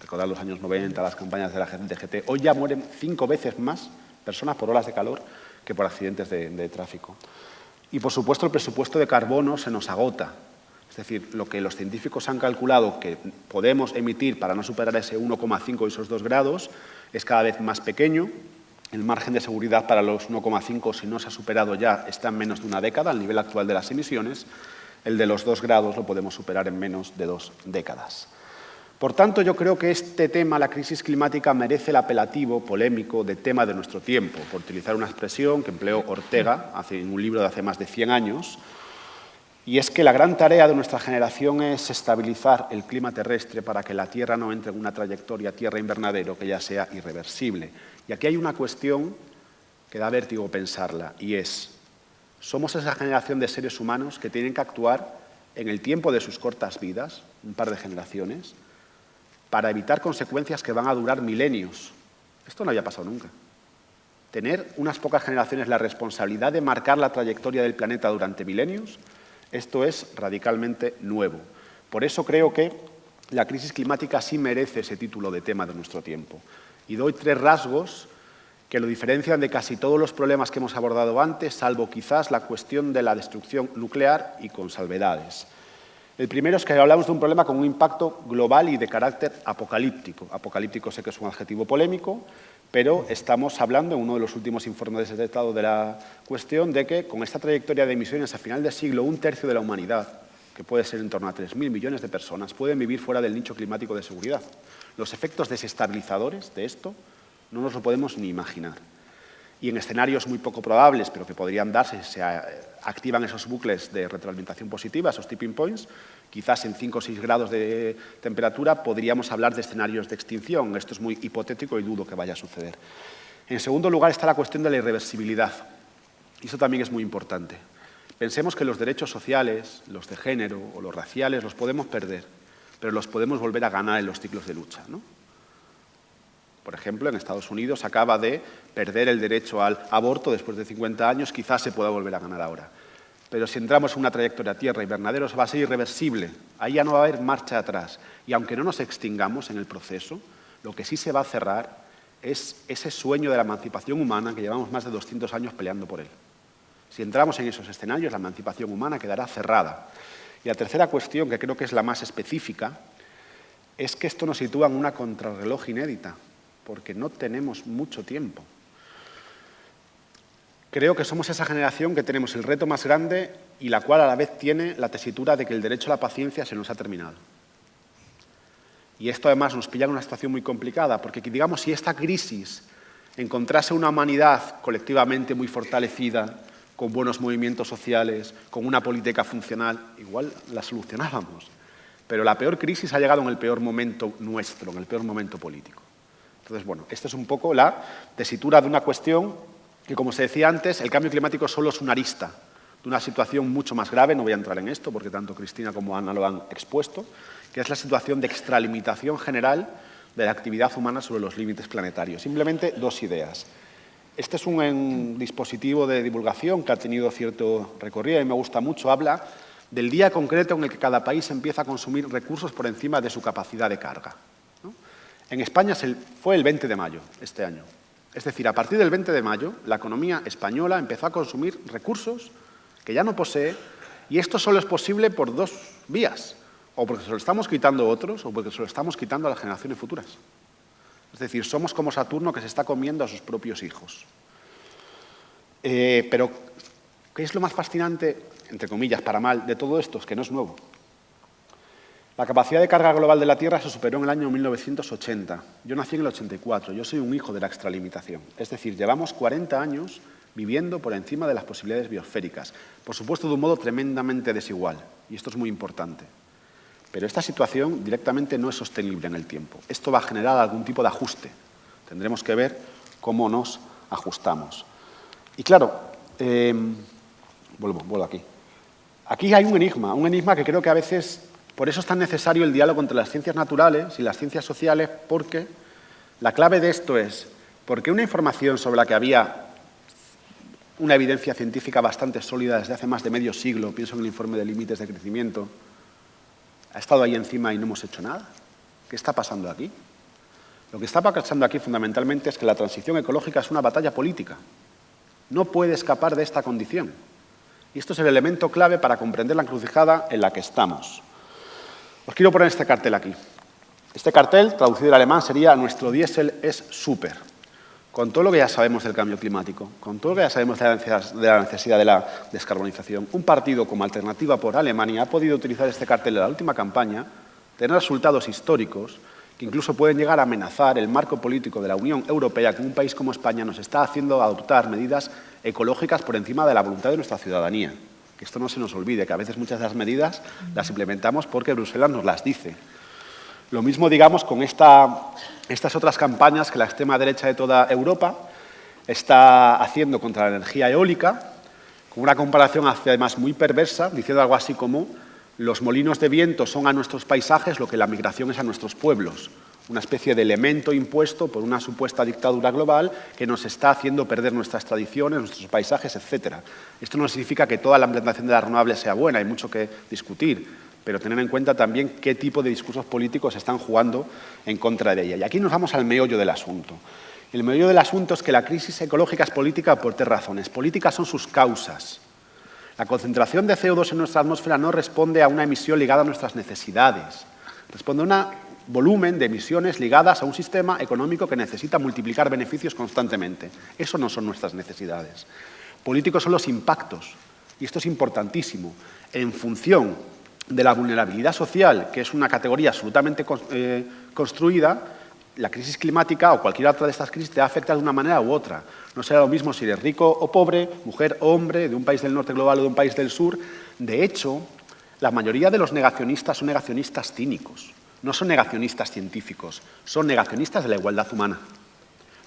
Recordad los años 90, las campañas de la DGT. Hoy ya mueren 5 veces más personas por olas de calor que por accidentes de tráfico. Y, por supuesto, el presupuesto de carbono se nos agota. Es decir, lo que los científicos han calculado que podemos emitir para no superar ese 1,5 y esos 2 grados es cada vez más pequeño. El margen de seguridad para los 1,5, si no se ha superado ya, está en menos de una década, al nivel actual de las emisiones. El de los 2 grados lo podemos superar en menos de 2 décadas. Por tanto, yo creo que este tema, la crisis climática, merece el apelativo polémico de tema de nuestro tiempo, por utilizar una expresión que empleó Ortega en un libro de hace más de 100 años, y es que la gran tarea de nuestra generación es estabilizar el clima terrestre para que la Tierra no entre en una trayectoria tierra-invernadero que ya sea irreversible. Y aquí hay una cuestión que da vértigo pensarla, y es, somos esa generación de seres humanos que tienen que actuar en el tiempo de sus cortas vidas, un par de generaciones, para evitar consecuencias que van a durar milenios. Esto no había pasado nunca. Tener unas pocas generaciones la responsabilidad de marcar la trayectoria del planeta durante milenios, esto es radicalmente nuevo. Por eso creo que la crisis climática sí merece ese título de tema de nuestro tiempo. Y doy 3 rasgos que lo diferencian de casi todos los problemas que hemos abordado antes, salvo quizás la cuestión de la destrucción nuclear y con salvedades. El primero es que hablamos de un problema con un impacto global y de carácter apocalíptico. Apocalíptico sé que es un adjetivo polémico, pero estamos hablando, en uno de los últimos informes de Estado de la cuestión, de que con esta trayectoria de emisiones a final de siglo, 1/3 de la humanidad, que puede ser en torno a 3.000 millones de personas, pueden vivir fuera del nicho climático de seguridad. Los efectos desestabilizadores de esto no nos lo podemos ni imaginar. Y en escenarios muy poco probables, pero que podrían darse si se activan esos bucles de retroalimentación positiva, esos tipping points, quizás en 5 o 6 grados de temperatura podríamos hablar de escenarios de extinción. Esto es muy hipotético y dudo que vaya a suceder. En segundo lugar está la cuestión de la irreversibilidad. Y eso también es muy importante. Pensemos que los derechos sociales, los de género o los raciales, los podemos perder, pero los podemos volver a ganar en los ciclos de lucha, ¿no? Por ejemplo, en Estados Unidos acaba de perder el derecho al aborto después de 50 años, quizás se pueda volver a ganar ahora. Pero si entramos en una trayectoria tierra-invernadero, va a ser irreversible. Ahí ya no va a haber marcha atrás. Y aunque no nos extingamos en el proceso, lo que sí se va a cerrar es ese sueño de la emancipación humana que llevamos más de 200 años peleando por él. Si entramos en esos escenarios, la emancipación humana quedará cerrada. Y la tercera cuestión, que creo que es la más específica, es que esto nos sitúa en una contrarreloj inédita, porque no tenemos mucho tiempo. Creo que somos esa generación que tenemos el reto más grande y la cual a la vez tiene la tesitura de que el derecho a la paciencia se nos ha terminado. Y esto además nos pilla en una situación muy complicada, porque digamos, si esta crisis encontrase una humanidad colectivamente muy fortalecida, con buenos movimientos sociales, con una política funcional, igual la solucionábamos. Pero la peor crisis ha llegado en el peor momento nuestro, en el peor momento político. Entonces, bueno, esta es un poco la tesitura de una cuestión que, como se decía antes, el cambio climático solo es una arista de una situación mucho más grave, no voy a entrar en esto porque tanto Cristina como Ana lo han expuesto, que es la situación de extralimitación general de la actividad humana sobre los límites planetarios. Simplemente 2 ideas. Este es un dispositivo de divulgación que ha tenido cierto recorrido y me gusta mucho. Habla del día concreto en el que cada país empieza a consumir recursos por encima de su capacidad de carga, ¿no? En España fue el 20 de mayo este año. Es decir, a partir del 20 de mayo, la economía española empezó a consumir recursos que ya no posee, y esto solo es posible por 2 vías, o porque se lo estamos quitando a otros, o porque se lo estamos quitando a las generaciones futuras. Es decir, somos como Saturno que se está comiendo a sus propios hijos. Pero, ¿qué es lo más fascinante, entre comillas, para mal, de todo esto? Es que no es nuevo. La capacidad de carga global de la Tierra se superó en el año 1980. Yo nací en el 84, yo soy un hijo de la extralimitación. Es decir, llevamos 40 años viviendo por encima de las posibilidades biosféricas. Por supuesto, de un modo tremendamente desigual, y esto es muy importante. Pero esta situación directamente no es sostenible en el tiempo. Esto va a generar algún tipo de ajuste. Tendremos que ver cómo nos ajustamos. Y claro, vuelvo aquí. Aquí hay un enigma que creo que a veces, por eso es tan necesario el diálogo entre las ciencias naturales y las ciencias sociales, porque la clave de esto es, ¿por qué una información sobre la que había una evidencia científica bastante sólida desde hace más de medio siglo, pienso en el informe de límites de crecimiento, ha estado ahí encima y no hemos hecho nada? ¿Qué está pasando aquí? Lo que está pasando aquí fundamentalmente es que la transición ecológica es una batalla política. No puede escapar de esta condición. Y esto es el elemento clave para comprender la encrucijada en la que estamos. Os quiero poner este cartel aquí. Este cartel, traducido al alemán, sería «Nuestro diésel es súper». Con todo lo que ya sabemos del cambio climático, con todo lo que ya sabemos de la necesidad de la descarbonización, un partido como Alternativa por Alemania ha podido utilizar este cartel en la última campaña, tener resultados históricos que incluso pueden llegar a amenazar el marco político de la Unión Europea, que un país como España nos está haciendo adoptar medidas ecológicas por encima de la voluntad de nuestra ciudadanía. Que esto no se nos olvide, que a veces muchas de las medidas las implementamos porque Bruselas nos las dice. Lo mismo, digamos, con estas otras campañas que la extrema derecha de toda Europa está haciendo contra la energía eólica, con una comparación además muy perversa, diciendo algo así como los molinos de viento son a nuestros paisajes lo que la migración es a nuestros pueblos, una especie de elemento impuesto por una supuesta dictadura global que nos está haciendo perder nuestras tradiciones, nuestros paisajes, etc. Esto no significa que toda la implantación de las renovables sea buena, hay mucho que discutir, pero tener en cuenta también qué tipo de discursos políticos están jugando en contra de ella. Y aquí nos vamos al meollo del asunto. El meollo del asunto es que la crisis ecológica es política por tres razones. Políticas son sus causas. La concentración de CO2 en nuestra atmósfera no responde a una emisión ligada a nuestras necesidades. Responde a un volumen de emisiones ligadas a un sistema económico que necesita multiplicar beneficios constantemente. Eso no son nuestras necesidades. Políticos son los impactos, y esto es importantísimo. En función de la vulnerabilidad social, que es una categoría absolutamente construida, la crisis climática o cualquier otra de estas crisis te afecta de una manera u otra. No será lo mismo si eres rico o pobre, mujer o hombre, de un país del norte global o de un país del sur. De hecho, la mayoría de los negacionistas son negacionistas cínicos, no son negacionistas científicos, son negacionistas de la igualdad humana.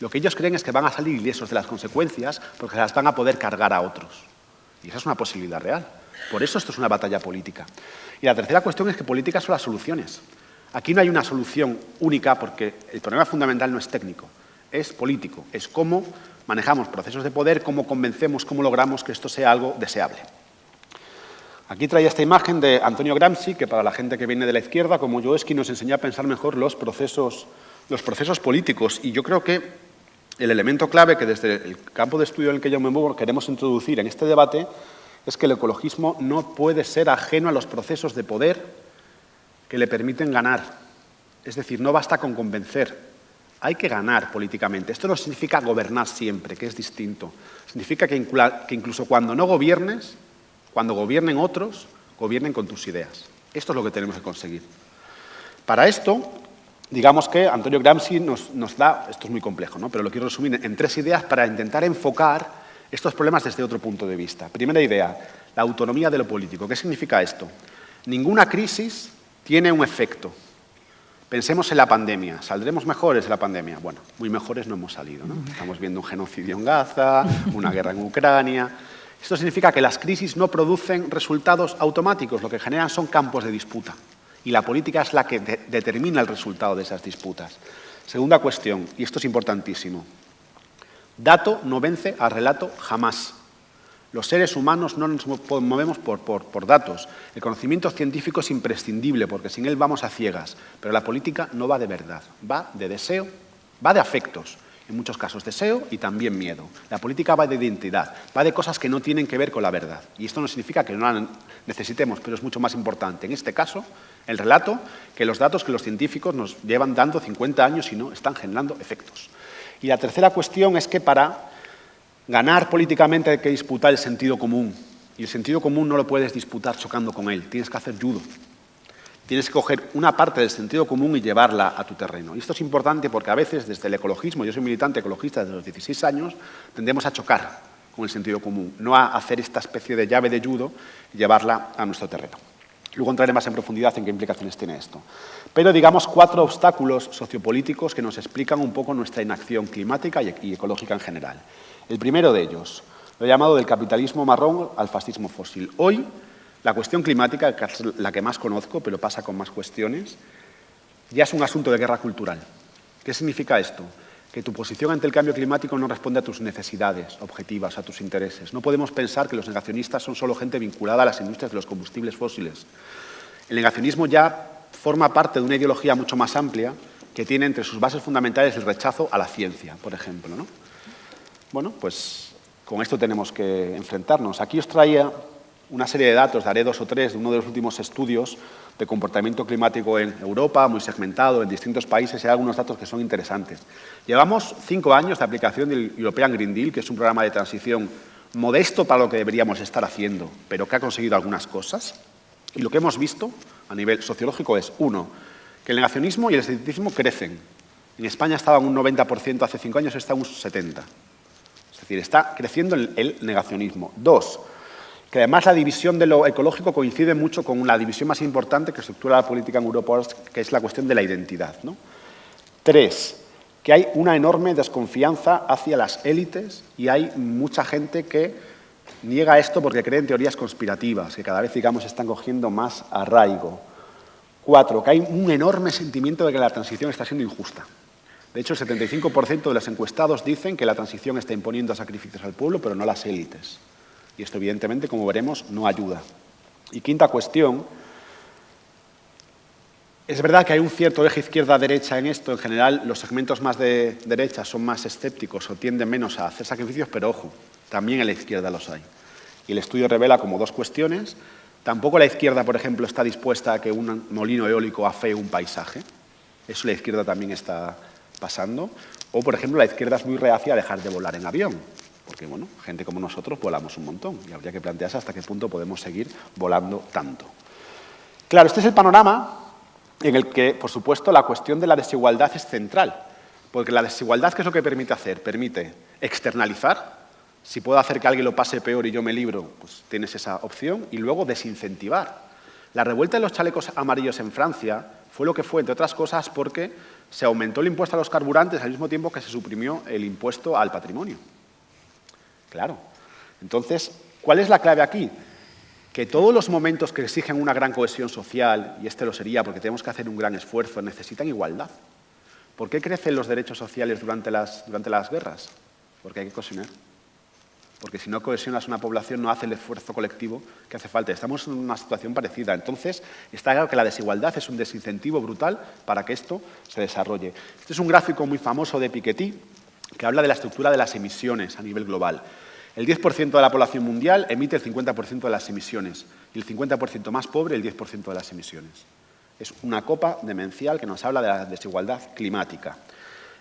Lo que ellos creen es que van a salir ilesos de las consecuencias porque las van a poder cargar a otros. Y esa es una posibilidad real. Por eso esto es una batalla política. Y la tercera cuestión es que políticas son las soluciones. Aquí no hay una solución única porque el problema fundamental no es técnico, es político. Es cómo manejamos procesos de poder, cómo convencemos, cómo logramos que esto sea algo deseable. Aquí traía esta imagen de Antonio Gramsci, que para la gente que viene de la izquierda, como Joeski, nos enseña a pensar mejor los procesos políticos. Y yo creo que el elemento clave que desde el campo de estudio en el que yo me muevo queremos introducir en este debate es que el ecologismo no puede ser ajeno a los procesos de poder que le permiten ganar. Es decir, no basta con convencer, hay que ganar políticamente. Esto no significa gobernar siempre, que es distinto. Significa que incluso cuando no gobiernes, cuando gobiernen otros, gobiernen con tus ideas. Esto es lo que tenemos que conseguir. Para esto, digamos que Antonio Gramsci nos da, esto es muy complejo, ¿no? Pero lo quiero resumir en tres ideas para intentar enfocar estos problemas desde otro punto de vista. Primera idea, la autonomía de lo político. ¿Qué significa esto? Ninguna crisis tiene un efecto. Pensemos en la pandemia. ¿Saldremos mejores de la pandemia? Bueno, muy mejores no hemos salido, ¿no? Estamos viendo un genocidio en Gaza, una guerra en Ucrania. Esto significa que las crisis no producen resultados automáticos, lo que generan son campos de disputa. Y la política es la que determina el resultado de esas disputas. Segunda cuestión, y esto es importantísimo. Dato no vence al relato jamás. Los seres humanos no nos movemos por datos. El conocimiento científico es imprescindible porque sin él vamos a ciegas. Pero la política no va de verdad, va de deseo, va de afectos. En muchos casos deseo y también miedo. La política va de identidad, va de cosas que no tienen que ver con la verdad. Y esto no significa que no la necesitemos, pero es mucho más importante. En este caso, el relato, que los datos que los científicos nos llevan dando 50 años y no están generando efectos. Y la tercera cuestión es que para ganar políticamente hay que disputar el sentido común. Y el sentido común no lo puedes disputar chocando con él. Tienes que hacer judo. Tienes que coger una parte del sentido común y llevarla a tu terreno. Y esto es importante porque a veces desde el ecologismo, yo soy militante ecologista desde los 16 años, tendemos a chocar con el sentido común, no a hacer esta especie de llave de judo y llevarla a nuestro terreno. Luego entraré más en profundidad en qué implicaciones tiene esto. Pero digamos 4 obstáculos sociopolíticos que nos explican un poco nuestra inacción climática y ecológica en general. El primero de ellos, lo he llamado del capitalismo marrón al fascismo fósil. Hoy, la cuestión climática, que es la que más conozco, pero pasa con más cuestiones, ya es un asunto de guerra cultural. ¿Qué significa esto? Que tu posición ante el cambio climático no responde a tus necesidades objetivas, a tus intereses. No podemos pensar que los negacionistas son solo gente vinculada a las industrias de los combustibles fósiles. El negacionismo ya forma parte de una ideología mucho más amplia que tiene entre sus bases fundamentales el rechazo a la ciencia, por ejemplo, ¿no? Bueno, pues con esto tenemos que enfrentarnos. Aquí os traía una serie de datos, daré 2 o 3, de uno de los últimos estudios de comportamiento climático en Europa, muy segmentado, en distintos países, y hay algunos datos que son interesantes. Llevamos 5 años de aplicación del European Green Deal, que es un programa de transición modesto para lo que deberíamos estar haciendo, pero que ha conseguido algunas cosas. Y lo que hemos visto a nivel sociológico es, 1, que el negacionismo y el escepticismo crecen. En España estaba en un 90% hace 5 años, está en un 70%. Es decir, está creciendo el negacionismo. 2, que además la división de lo ecológico coincide mucho con la división más importante que estructura la política en Europa, que es la cuestión de la identidad, ¿no? 3, que hay una enorme desconfianza hacia las élites y hay mucha gente que niega esto porque cree en teorías conspirativas, que cada vez, digamos, están cogiendo más arraigo. 4, que hay un enorme sentimiento de que la transición está siendo injusta. De hecho, el 75% de los encuestados dicen que la transición está imponiendo sacrificios al pueblo, pero no a las élites. Y esto, evidentemente, como veremos, no ayuda. Y 5ª cuestión, es verdad que hay un cierto eje izquierda-derecha en esto. En general, los segmentos más de derecha son más escépticos o tienden menos a hacer sacrificios, pero ojo, también en la izquierda los hay. Y el estudio revela como 2 cuestiones. Tampoco la izquierda, por ejemplo, está dispuesta a que un molino eólico afee un paisaje. Eso la izquierda también está pasando. O, por ejemplo, la izquierda es muy reacia a dejar de volar en avión. Porque, bueno, gente como nosotros volamos un montón y habría que plantearse hasta qué punto podemos seguir volando tanto. Claro, este es el panorama en el que, por supuesto, la cuestión de la desigualdad es central. Porque la desigualdad, ¿qué es lo que permite hacer? Permite externalizar. Si puedo hacer que alguien lo pase peor y yo me libro, pues tienes esa opción. Y luego desincentivar. La revuelta de los chalecos amarillos en Francia fue lo que fue, entre otras cosas, porque se aumentó el impuesto a los carburantes al mismo tiempo que se suprimió el impuesto al patrimonio. Claro. Entonces, ¿cuál es la clave aquí? Que todos los momentos que exigen una gran cohesión social, y este lo sería porque tenemos que hacer un gran esfuerzo, necesitan igualdad. ¿Por qué crecen los derechos sociales durante las guerras? Porque hay que cohesionar. Porque si no cohesionas una población, no hace el esfuerzo colectivo que hace falta. Estamos en una situación parecida. Entonces, está claro que la desigualdad es un desincentivo brutal para que esto se desarrolle. Este es un gráfico muy famoso de Piketty, que habla de la estructura de las emisiones a nivel global. El 10% de la población mundial emite el 50% de las emisiones y el 50% más pobre el 10% de las emisiones. Es una copa demencial que nos habla de la desigualdad climática.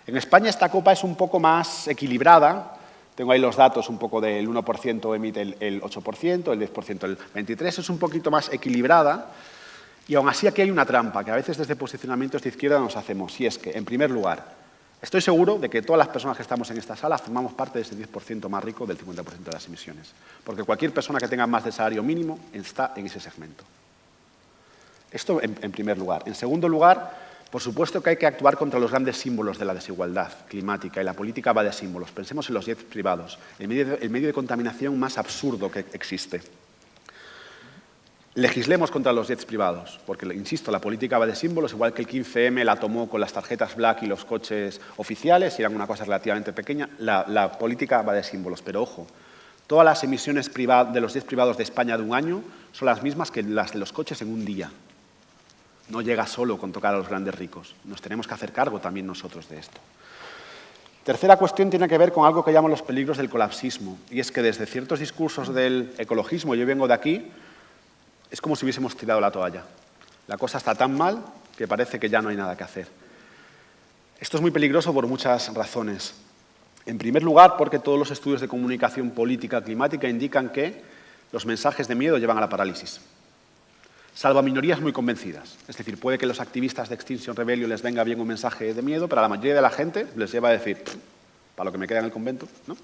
En España esta copa es un poco más equilibrada. Tengo ahí los datos un poco del 1% emite el 8%, el 10% el 23%. Es un poquito más equilibrada y aún así aquí hay una trampa que a veces desde posicionamientos de izquierda nos hacemos. Y es que, en primer lugar, estoy seguro de que todas las personas que estamos en esta sala formamos parte de ese 10% más rico del 50% de las emisiones. Porque cualquier persona que tenga más de salario mínimo está en ese segmento. Esto en primer lugar. En segundo lugar, por supuesto que hay que actuar contra los grandes símbolos de la desigualdad climática y la política va de símbolos. Pensemos en los jets privados, el medio de contaminación más absurdo que existe. Legislemos contra los jets privados, porque, insisto, la política va de símbolos, igual que el 15M la tomó con las tarjetas Black y los coches oficiales, y eran una cosa relativamente pequeña, la política va de símbolos. Pero, ojo, todas las emisiones de los jets privados de España de un año son las mismas que las de los coches en un día. No llega solo con tocar a los grandes ricos. Nos tenemos que hacer cargo también nosotros de esto. Tercera cuestión tiene que ver con algo que llaman los peligros del colapsismo, y es que desde ciertos discursos del ecologismo, yo vengo de aquí, es como si hubiésemos tirado la toalla. La cosa está tan mal que parece que ya no hay nada que hacer. Esto es muy peligroso por muchas razones. En primer lugar, porque todos los estudios de comunicación política climática indican que los mensajes de miedo llevan a la parálisis. Salvo a minorías muy convencidas. Es decir, puede que los activistas de Extinction Rebellion les venga bien un mensaje de miedo, pero a la mayoría de la gente les lleva a decir, para lo que me queda en el convento, ¿no?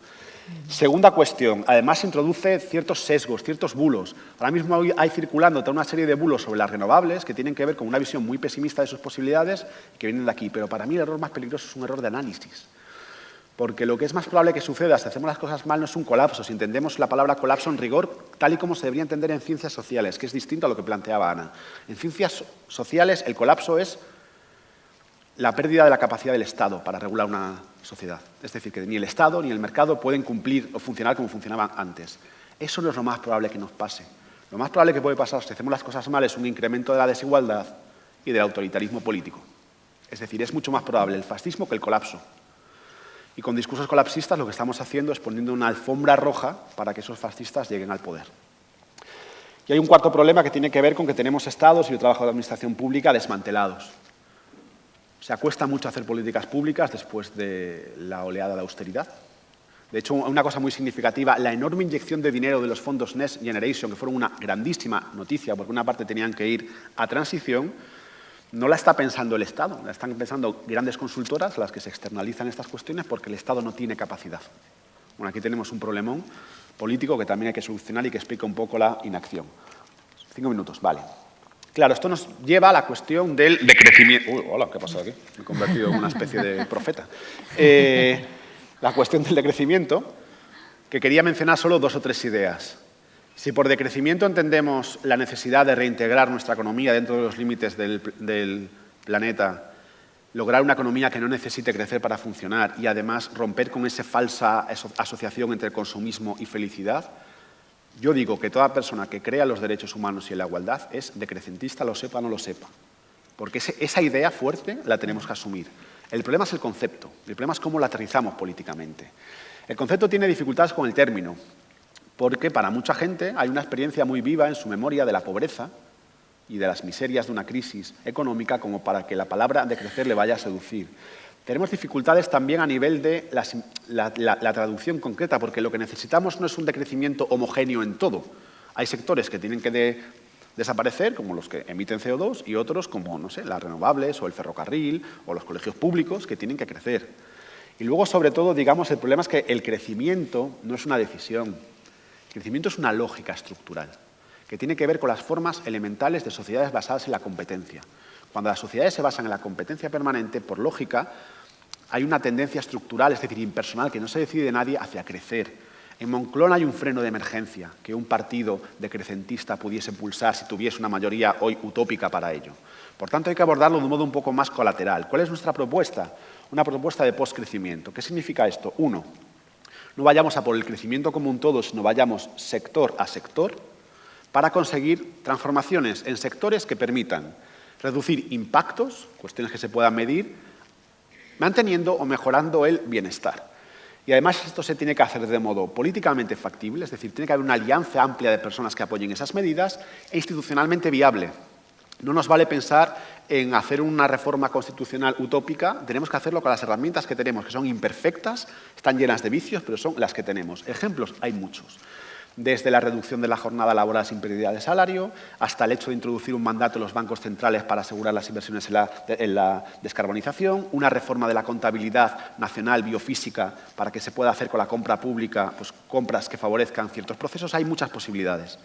Segunda cuestión, además introduce ciertos sesgos, ciertos bulos. Ahora mismo hay circulando toda una serie de bulos sobre las renovables que tienen que ver con una visión muy pesimista de sus posibilidades y que vienen de aquí. Pero para mí el error más peligroso es un error de análisis. Porque lo que es más probable que suceda si hacemos las cosas mal no es un colapso, si entendemos la palabra colapso en rigor tal y como se debería entender en ciencias sociales, que es distinto a lo que planteaba Ana. En ciencias sociales el colapso es la pérdida de la capacidad del Estado para regular una sociedad. Es decir, que ni el Estado ni el mercado pueden cumplir o funcionar como funcionaban antes. Eso no es lo más probable que nos pase. Lo más probable que puede pasar si hacemos las cosas mal es un incremento de la desigualdad y del autoritarismo político. Es decir, es mucho más probable el fascismo que el colapso. Y con discursos colapsistas lo que estamos haciendo es poniendo una alfombra roja para que esos fascistas lleguen al poder. Y hay un cuarto problema que tiene que ver con que tenemos estados y el trabajo de administración pública desmantelados. O sea, cuesta mucho hacer políticas públicas después de la oleada de austeridad. De hecho, una cosa muy significativa, la enorme inyección de dinero de los fondos Next Generation, que fueron una grandísima noticia, porque una parte tenían que ir a transición, no la está pensando el Estado, la están pensando grandes consultoras, las que se externalizan estas cuestiones, porque el Estado no tiene capacidad. Bueno, aquí tenemos un problemón político que también hay que solucionar y que explica un poco la inacción. 5 minutos, vale. Claro, esto nos lleva a la cuestión del decrecimiento. Uy, hola, ¿qué ha pasado aquí? Me he convertido en una especie de profeta. La cuestión del decrecimiento, que quería mencionar solo 2 o 3 ideas. Si por decrecimiento entendemos la necesidad de reintegrar nuestra economía dentro de los límites del planeta, lograr una economía que no necesite crecer para funcionar y además romper con esa falsa asociación entre consumismo y felicidad, yo digo que toda persona que crea en los derechos humanos y en la igualdad es decrecentista, lo sepa o no lo sepa. Porque esa idea fuerte la tenemos que asumir. El problema es el concepto, el problema es cómo lo aterrizamos políticamente. El concepto tiene dificultades con el término, porque para mucha gente hay una experiencia muy viva en su memoria de la pobreza y de las miserias de una crisis económica como para que la palabra decrecer le vaya a seducir. Tenemos dificultades también a nivel de la traducción concreta, porque lo que necesitamos no es un decrecimiento homogéneo en todo. Hay sectores que tienen que desaparecer, como los que emiten CO2, y otros como, no sé, las renovables o el ferrocarril o los colegios públicos que tienen que crecer. Y luego, sobre todo, digamos, el problema es que el crecimiento no es una decisión. El crecimiento es una lógica estructural que tiene que ver con las formas elementales de sociedades basadas en la competencia. Cuando las sociedades se basan en la competencia permanente, por lógica, hay una tendencia estructural, es decir, impersonal, que no se decide nadie hacia crecer. En Moncloa hay un freno de emergencia que un partido decrecentista pudiese impulsar si tuviese una mayoría hoy utópica para ello. Por tanto, hay que abordarlo de un modo un poco más colateral. ¿Cuál es nuestra propuesta? Una propuesta de postcrecimiento. ¿Qué significa esto? 1, no vayamos a por el crecimiento como un todo, sino vayamos sector a sector para conseguir transformaciones en sectores que permitan reducir impactos, cuestiones que se puedan medir, manteniendo o mejorando el bienestar. Y además esto se tiene que hacer de modo políticamente factible, es decir, tiene que haber una alianza amplia de personas que apoyen esas medidas e institucionalmente viable. No nos vale pensar en hacer una reforma constitucional utópica, tenemos que hacerlo con las herramientas que tenemos, que son imperfectas, están llenas de vicios, pero son las que tenemos. Ejemplos hay muchos. Desde la reducción de la jornada laboral sin pérdida de salario, hasta el hecho de introducir un mandato en los bancos centrales para asegurar las inversiones en la descarbonización, una reforma de la contabilidad nacional biofísica para que se pueda hacer con la compra pública, pues, compras que favorezcan ciertos procesos. Hay muchas posibilidades.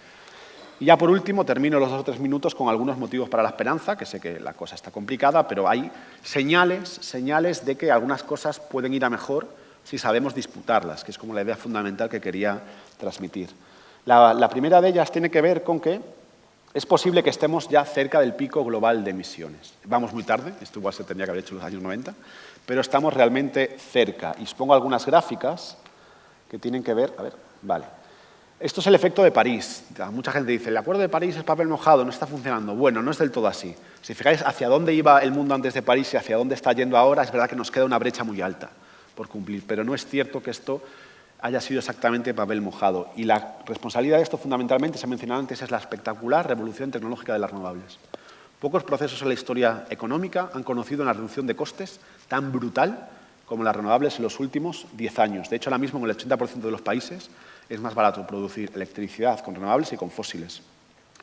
Y ya por último, termino los 2 o 3 minutos con algunos motivos para la esperanza, que sé que la cosa está complicada, pero hay señales de que algunas cosas pueden ir a mejor si sabemos disputarlas, que es como la idea fundamental que quería transmitir. La primera de ellas tiene que ver con que es posible que estemos ya cerca del pico global de emisiones. Vamos muy tarde, esto igual se tendría que haber hecho en los años 90, pero estamos realmente cerca. Y os pongo algunas gráficas que tienen que ver... A ver, vale. Esto es el efecto de París. Mucha gente dice, el Acuerdo de París es papel mojado, no está funcionando. Bueno, no es del todo así. Si fijáis hacia dónde iba el mundo antes de París y hacia dónde está yendo ahora, es verdad que nos queda una brecha muy alta por cumplir, pero no es cierto que esto haya sido exactamente papel mojado. Y la responsabilidad de esto, fundamentalmente, se ha mencionado antes, es la espectacular revolución tecnológica de las renovables. Pocos procesos en la historia económica han conocido una reducción de costes tan brutal como las renovables en los últimos 10 años. De hecho, ahora mismo en el 80% de los países es más barato producir electricidad con renovables y con fósiles.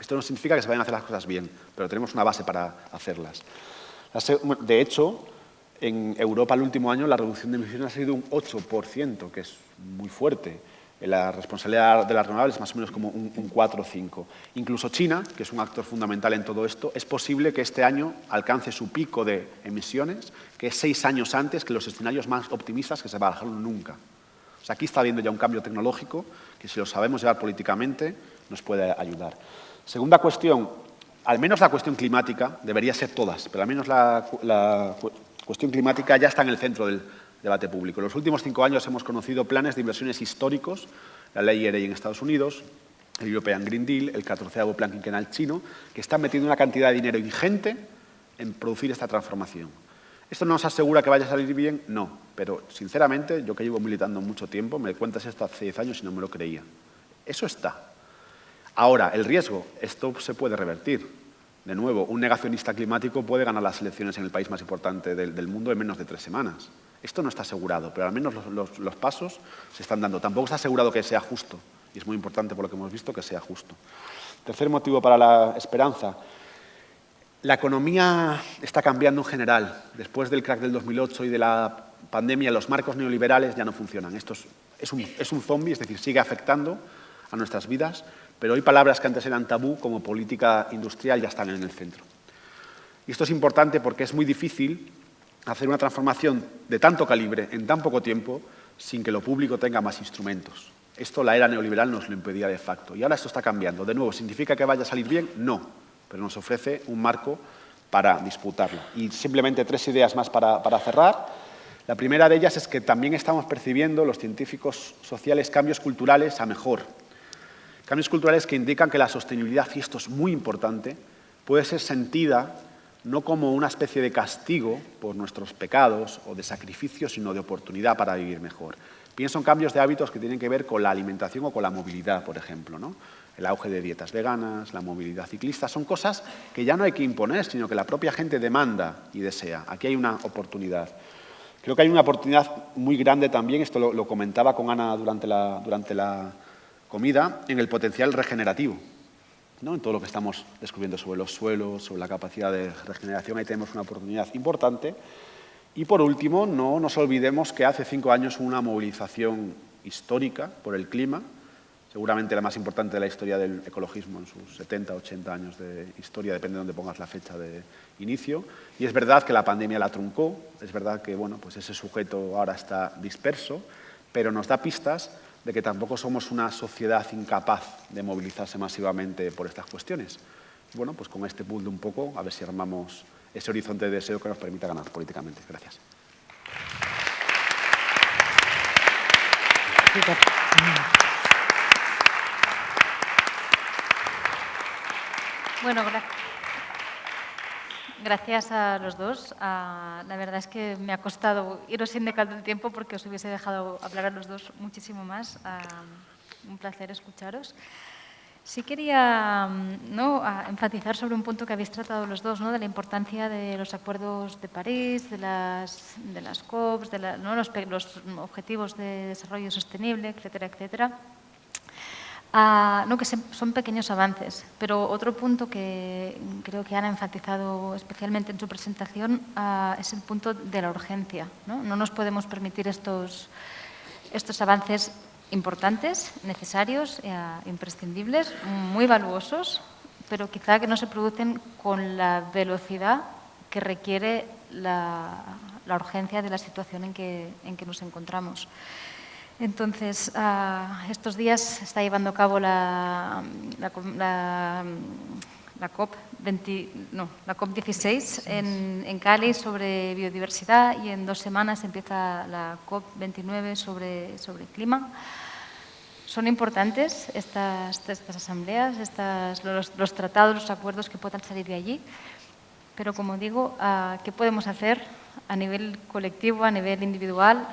Esto no significa que se vayan a hacer las cosas bien, pero tenemos una base para hacerlas. De hecho, En Europa, el último año, la reducción de emisiones ha sido un 8%, que es muy fuerte. La responsabilidad de las renovables es más o menos como un 4 o 5. Incluso China, que es un actor fundamental en todo esto, es posible que este año alcance su pico de emisiones, que es 6 años antes que los escenarios más optimistas que se bajaron nunca. O sea, aquí está habiendo ya un cambio tecnológico que, si lo sabemos llevar políticamente, nos puede ayudar. Segunda cuestión, al menos la cuestión climática, debería ser todas, pero al menos la cuestión climática ya está en el centro del debate público. En los últimos 5 años hemos conocido planes de inversiones históricos, la ley ERA en Estados Unidos, el European Green Deal, el 14º Plan Quinquenal chino, que están metiendo una cantidad de dinero ingente en producir esta transformación. ¿Esto nos asegura que vaya a salir bien? No, pero sinceramente, yo que llevo militando mucho tiempo, me cuentas esto hace 10 años y no me lo creía. Eso está. Ahora, el riesgo, esto se puede revertir. De nuevo, un negacionista climático puede ganar las elecciones en el país más importante del mundo en menos de 3 semanas. Esto no está asegurado, pero al menos los pasos se están dando. Tampoco está asegurado que sea justo, y es muy importante, por lo que hemos visto, que sea justo. Tercer motivo para la esperanza. La economía está cambiando en general. Después del crack del 2008 y de la pandemia, los marcos neoliberales ya no funcionan. Esto es un zombie, es decir, sigue afectando a nuestras vidas, pero hoy palabras que antes eran tabú, como política industrial, ya están en el centro. Y esto es importante porque es muy difícil hacer una transformación de tanto calibre en tan poco tiempo sin que lo público tenga más instrumentos. Esto la era neoliberal nos lo impedía de facto. Y ahora esto está cambiando. De nuevo, ¿significa que vaya a salir bien? No, pero nos ofrece un marco para disputarlo. Y simplemente 3 ideas más para cerrar. La primera de ellas es que también estamos percibiendo, los científicos sociales, cambios culturales a mejor. Cambios culturales que indican que la sostenibilidad, y esto es muy importante, puede ser sentida no como una especie de castigo por nuestros pecados o de sacrificio, sino de oportunidad para vivir mejor. Pienso en cambios de hábitos que tienen que ver con la alimentación o con la movilidad, por ejemplo, ¿no? El auge de dietas veganas, la movilidad ciclista, son cosas que ya no hay que imponer, sino que la propia gente demanda y desea. Aquí hay una oportunidad. Creo que hay una oportunidad muy grande también, esto lo comentaba con Ana durante la comida, en el potencial regenerativo, ¿no? En todo lo que estamos descubriendo sobre los suelos, sobre la capacidad de regeneración, ahí tenemos una oportunidad importante. Y por último, no nos olvidemos que hace 5 años hubo una movilización histórica por el clima, seguramente la más importante de la historia del ecologismo en sus 70, 80 años de historia, depende de dónde pongas la fecha de inicio. Y es verdad que la pandemia la truncó, es verdad que bueno, pues ese sujeto ahora está disperso, pero nos da pistas de que tampoco somos una sociedad incapaz de movilizarse masivamente por estas cuestiones. Y bueno, pues con este puzzle un poco, a ver si armamos ese horizonte de deseo que nos permita ganar políticamente. Gracias. Bueno, gracias a los dos. La verdad es que me ha costado iros indicando el tiempo porque os hubiese dejado hablar a los dos muchísimo más. Un placer escucharos. Sí quería enfatizar sobre un punto que habéis tratado los dos, ¿no? De la importancia de los acuerdos de París, de las COP, los objetivos de desarrollo sostenible, etcétera, etcétera. Que son pequeños avances, pero otro punto que creo que Ana ha enfatizado especialmente en su presentación es el punto de la urgencia, ¿no? No nos podemos permitir estos avances importantes, necesarios, imprescindibles, muy valuosos, pero quizá que no se producen con la velocidad que requiere la urgencia de la situación en que nos encontramos. Entonces, estos días se está llevando a cabo la COP16 en Cali sobre biodiversidad y en 2 semanas empieza la COP29 sobre clima. Son importantes estas asambleas, los tratados, los acuerdos que puedan salir de allí, pero como digo, ¿qué podemos hacer a nivel colectivo, a nivel individual?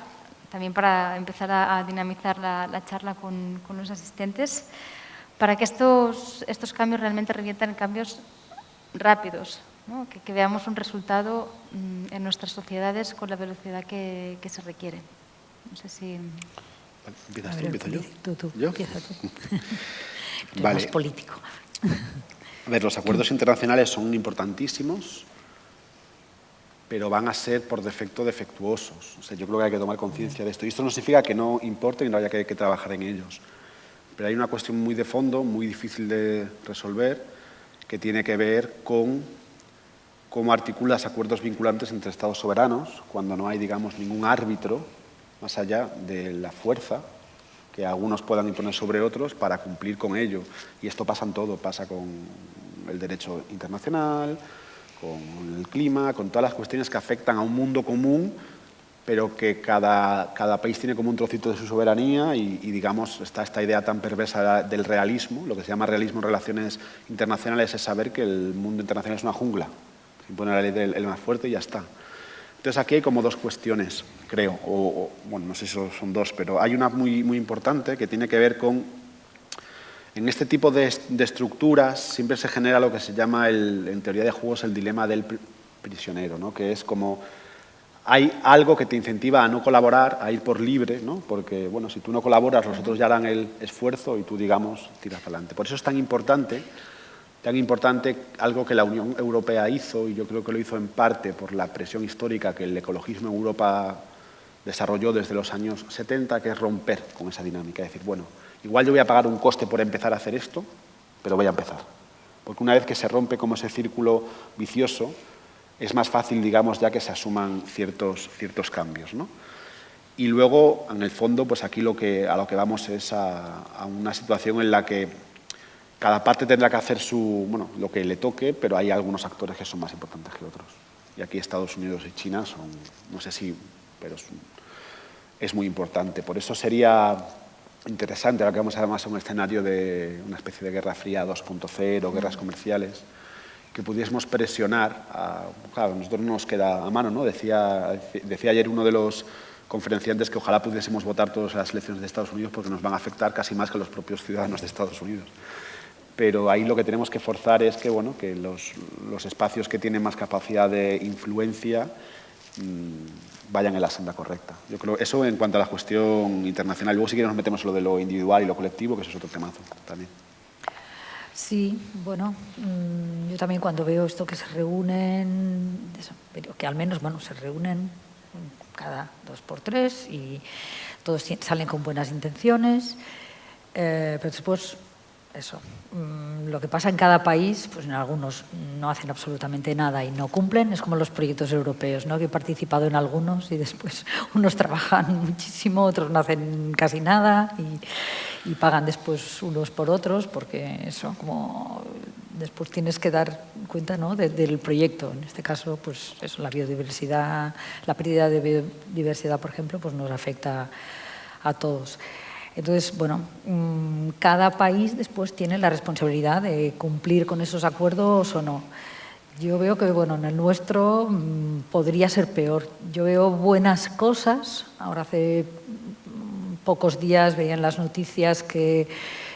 También para empezar a dinamizar la charla con los asistentes, para que estos cambios realmente reviertan en cambios rápidos, ¿no? Que veamos un resultado en nuestras sociedades con la velocidad que se requiere. No sé si... ¿Empiezas tú? ¿Empiezo yo? Tú. ¿Yo? Empieza tú. Tú Vale. eres más político. A ver, los acuerdos internacionales son importantísimos, pero van a ser por defecto defectuosos. O sea, yo creo que hay que tomar conciencia de esto. Y esto no significa que no importe y no haya que trabajar en ellos. Pero hay una cuestión muy de fondo, muy difícil de resolver, que tiene que ver con cómo articulas acuerdos vinculantes entre Estados soberanos cuando no hay, digamos, ningún árbitro más allá de la fuerza que algunos puedan imponer sobre otros para cumplir con ello. Y esto pasa en todo, pasa con el derecho internacional, con el clima, con todas las cuestiones que afectan a un mundo común, pero que cada país tiene como un trocito de su soberanía y, digamos, está esta idea tan perversa del realismo. Lo que se llama realismo en relaciones internacionales es saber que el mundo internacional es una jungla. Se impone la ley del más fuerte y ya está. Entonces, aquí hay como dos cuestiones, creo, bueno, no sé si son dos, pero hay una muy, muy importante que tiene que ver con. En este tipo de estructuras siempre se genera lo que se llama, en teoría de juegos, el dilema del prisionero, ¿no? Que es como hay algo que te incentiva a no colaborar, a ir por libre, ¿no? Porque, bueno, si tú no colaboras, los otros ya harán el esfuerzo y tú, digamos, tiras para adelante. Por eso es tan importante algo que la Unión Europea hizo, y yo creo que lo hizo en parte por la presión histórica que el ecologismo en Europa desarrolló desde los años 70, que es romper con esa dinámica, es decir, bueno, igual yo voy a pagar un coste por empezar a hacer esto, pero voy a empezar. Porque una vez que se rompe como ese círculo vicioso, es más fácil, digamos, ya que se asuman ciertos cambios, ¿no? Y luego, en el fondo, pues aquí a lo que vamos es a una situación en la que cada parte tendrá que hacer lo que le toque, pero hay algunos actores que son más importantes que otros. Y aquí Estados Unidos y China son, no sé si, pero es muy importante. Por eso sería interesante, ahora que vamos además a un escenario de una especie de Guerra Fría 2.0, guerras comerciales, que pudiésemos presionar. Claro, a nosotros no nos queda a mano, ¿no? Decía ayer uno de los conferenciantes que ojalá pudiésemos votar todas las elecciones de Estados Unidos porque nos van a afectar casi más que los propios ciudadanos de Estados Unidos. Pero ahí lo que tenemos que forzar es que, bueno, que los espacios que tienen más capacidad de influencia vayan en la senda correcta. Yo creo eso en cuanto a la cuestión internacional. Luego, si quieres, nos metemos en lo de lo individual y lo colectivo, que eso es otro temazo también. Sí, bueno, yo también cuando veo esto que se reúnen, pero que al menos, bueno, se reúnen cada 2x3 y todos salen con buenas intenciones, pero después, eso, lo que pasa en cada país, pues en algunos no hacen absolutamente nada y no cumplen, es como los proyectos europeos, ¿no? Que he participado en algunos y después unos trabajan muchísimo, otros no hacen casi nada y pagan después unos por otros, porque eso, como después tienes que dar cuenta, ¿no? del proyecto. En este caso, pues eso, la biodiversidad, la pérdida de biodiversidad, por ejemplo, pues nos afecta a todos. Entonces, bueno, cada país después tiene la responsabilidad de cumplir con esos acuerdos o no. Yo veo que, bueno, en el nuestro podría ser peor. Yo veo buenas cosas. Ahora hace pocos días veía en las noticias que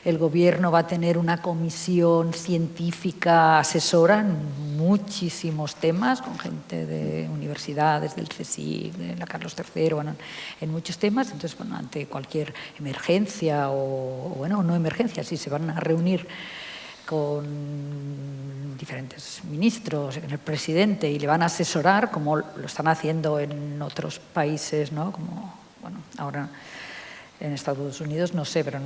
el gobierno va a tener una comisión científica asesora en muchísimos temas, con gente de universidades, del CSIC, de la Carlos III, bueno, en muchos temas. Entonces, bueno, ante cualquier emergencia o bueno, no emergencia, si se van a reunir con diferentes ministros, con el presidente, y le van a asesorar, como lo están haciendo en otros países, ¿no? Como, bueno, ahora en Estados Unidos, no sé, pero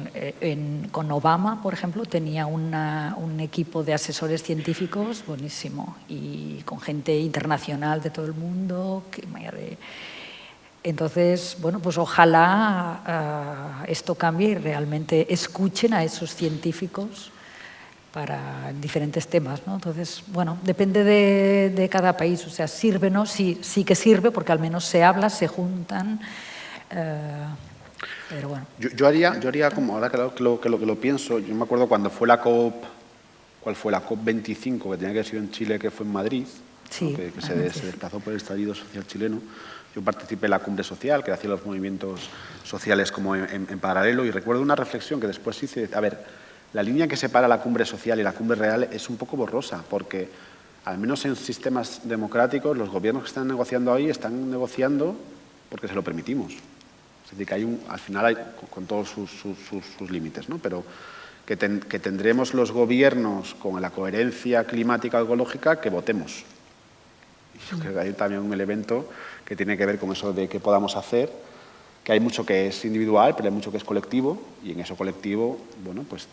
con Obama, por ejemplo, tenía un equipo de asesores científicos buenísimo y con gente internacional de todo el mundo. Entonces, bueno, pues ojalá esto cambie y realmente escuchen a esos científicos para diferentes temas, ¿no? Entonces, bueno, depende de cada país, o sea, sirve, ¿no? Sí que sirve porque al menos se habla, se juntan. Pero bueno. Yo haría como, ahora que lo pienso, yo me acuerdo cuando fue la COP, ¿cuál fue? La COP25, que tenía que haber sido en Chile, que fue en Madrid, sí, ¿no? que se desplazó por el estallido social chileno. Yo participé en la cumbre social, que hacía los movimientos sociales como en paralelo, y recuerdo una reflexión que después hice, a ver, la línea que separa la cumbre social y la cumbre real es un poco borrosa, porque al menos en sistemas democráticos los gobiernos que están negociando ahí están negociando porque se lo permitimos. Es decir, que al final hay con todos sus límites, ¿no? Pero que tendremos los gobiernos con la coherencia climática o ecológica que votemos. Y yo creo que hay también un elemento que tiene que ver con eso de qué podamos hacer, que hay mucho que es individual, pero hay mucho que es colectivo, y en eso colectivo, bueno, pues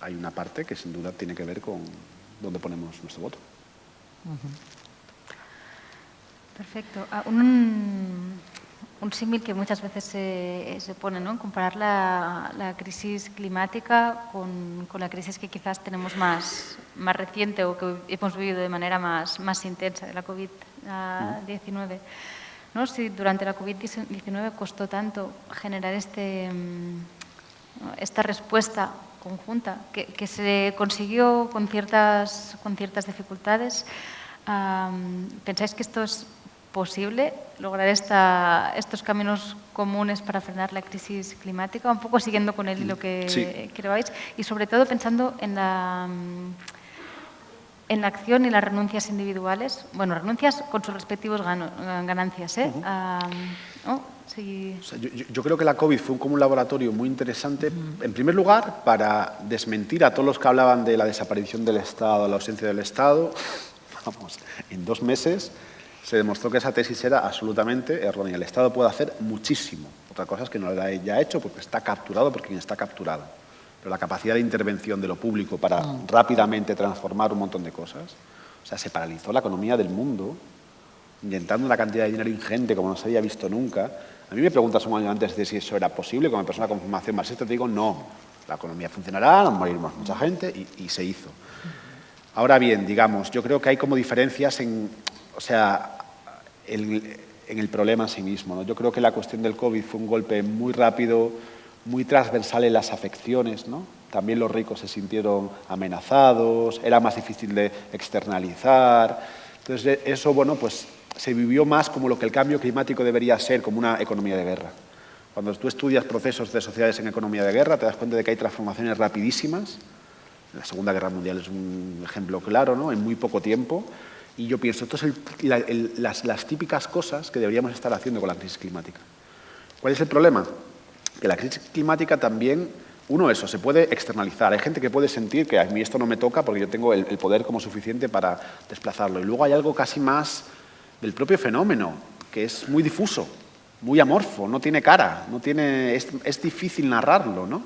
hay una parte que sin duda tiene que ver con dónde ponemos nuestro voto. Perfecto. Un símil que muchas veces se pone, ¿no? Comparar la crisis climática con la crisis que quizás tenemos más reciente o que hemos vivido de manera más intensa, de la COVID-19. ¿No? Si durante la COVID-19 costó tanto generar esta respuesta conjunta que se consiguió con ciertas dificultades, ¿pensáis que esto es posible, lograr estos caminos comunes para frenar la crisis climática? Un poco siguiendo con el hilo que lleváis, y sobre todo pensando en la acción y las renuncias individuales, bueno, renuncias con sus respectivos ganancias, ¿eh? ¿No? Sí. O sea, yo creo que la COVID fue como un laboratorio muy interesante, en primer lugar, para desmentir a todos los que hablaban de la desaparición del Estado, la ausencia del Estado. Vamos, en 2 meses se demostró que esa tesis era absolutamente errónea. El Estado puede hacer muchísimo. Otra cosa es que no lo haya hecho porque está capturado por quien está capturado. Pero la capacidad de intervención de lo público para rápidamente transformar un montón de cosas, o sea, se paralizó la economía del mundo, inyectando una cantidad de dinero ingente como no se había visto nunca. A mí me preguntas un año antes de si eso era posible, como persona con formación marxista, te digo, no, la economía funcionará, no moriremos mucha gente, y se hizo. Ahora bien, digamos, yo creo que hay como diferencias en el problema en sí mismo, ¿no? Yo creo que la cuestión del COVID fue un golpe muy rápido, muy transversal en las afecciones, ¿no? También los ricos se sintieron amenazados, era más difícil de externalizar. Entonces, eso, bueno, pues se vivió más como lo que el cambio climático debería ser, como una economía de guerra. Cuando tú estudias procesos de sociedades en economía de guerra, te das cuenta de que hay transformaciones rapidísimas. La Segunda Guerra Mundial es un ejemplo claro, ¿no? En muy poco tiempo. Y yo pienso, esto es las típicas cosas que deberíamos estar haciendo con la crisis climática. ¿Cuál es el problema? Que la crisis climática también, eso, se puede externalizar. Hay gente que puede sentir que a mí esto no me toca porque yo tengo el poder como suficiente para desplazarlo. Y luego hay algo casi más del propio fenómeno, que es muy difuso, muy amorfo, no tiene cara, es difícil narrarlo, ¿no?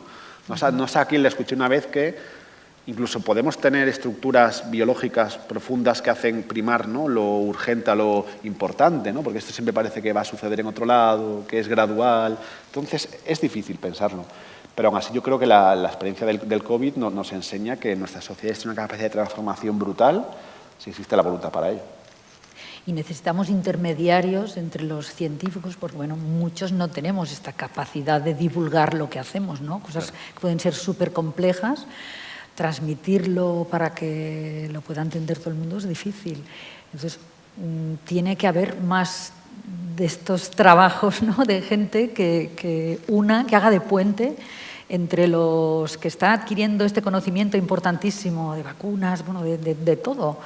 No sé a quién le escuché una vez que incluso podemos tener estructuras biológicas profundas que hacen primar, ¿no?, lo urgente a lo importante, ¿no?, porque esto siempre parece que va a suceder en otro lado, que es gradual. Entonces, es difícil pensarlo. Pero aún así yo creo que la experiencia del COVID nos enseña que nuestras sociedades tienen una capacidad de transformación brutal si existe la voluntad para ello. Y necesitamos intermediarios entre los científicos, porque bueno, muchos no tenemos esta capacidad de divulgar lo que hacemos, ¿no? Cosas que pueden ser súper complejas. Transmitirlo para que lo pueda entender todo el mundo es difícil. Entonces, tiene que haber más de estos trabajos, ¿no?, de gente que haga de puente entre los que están adquiriendo este conocimiento importantísimo de vacunas, bueno, de todo,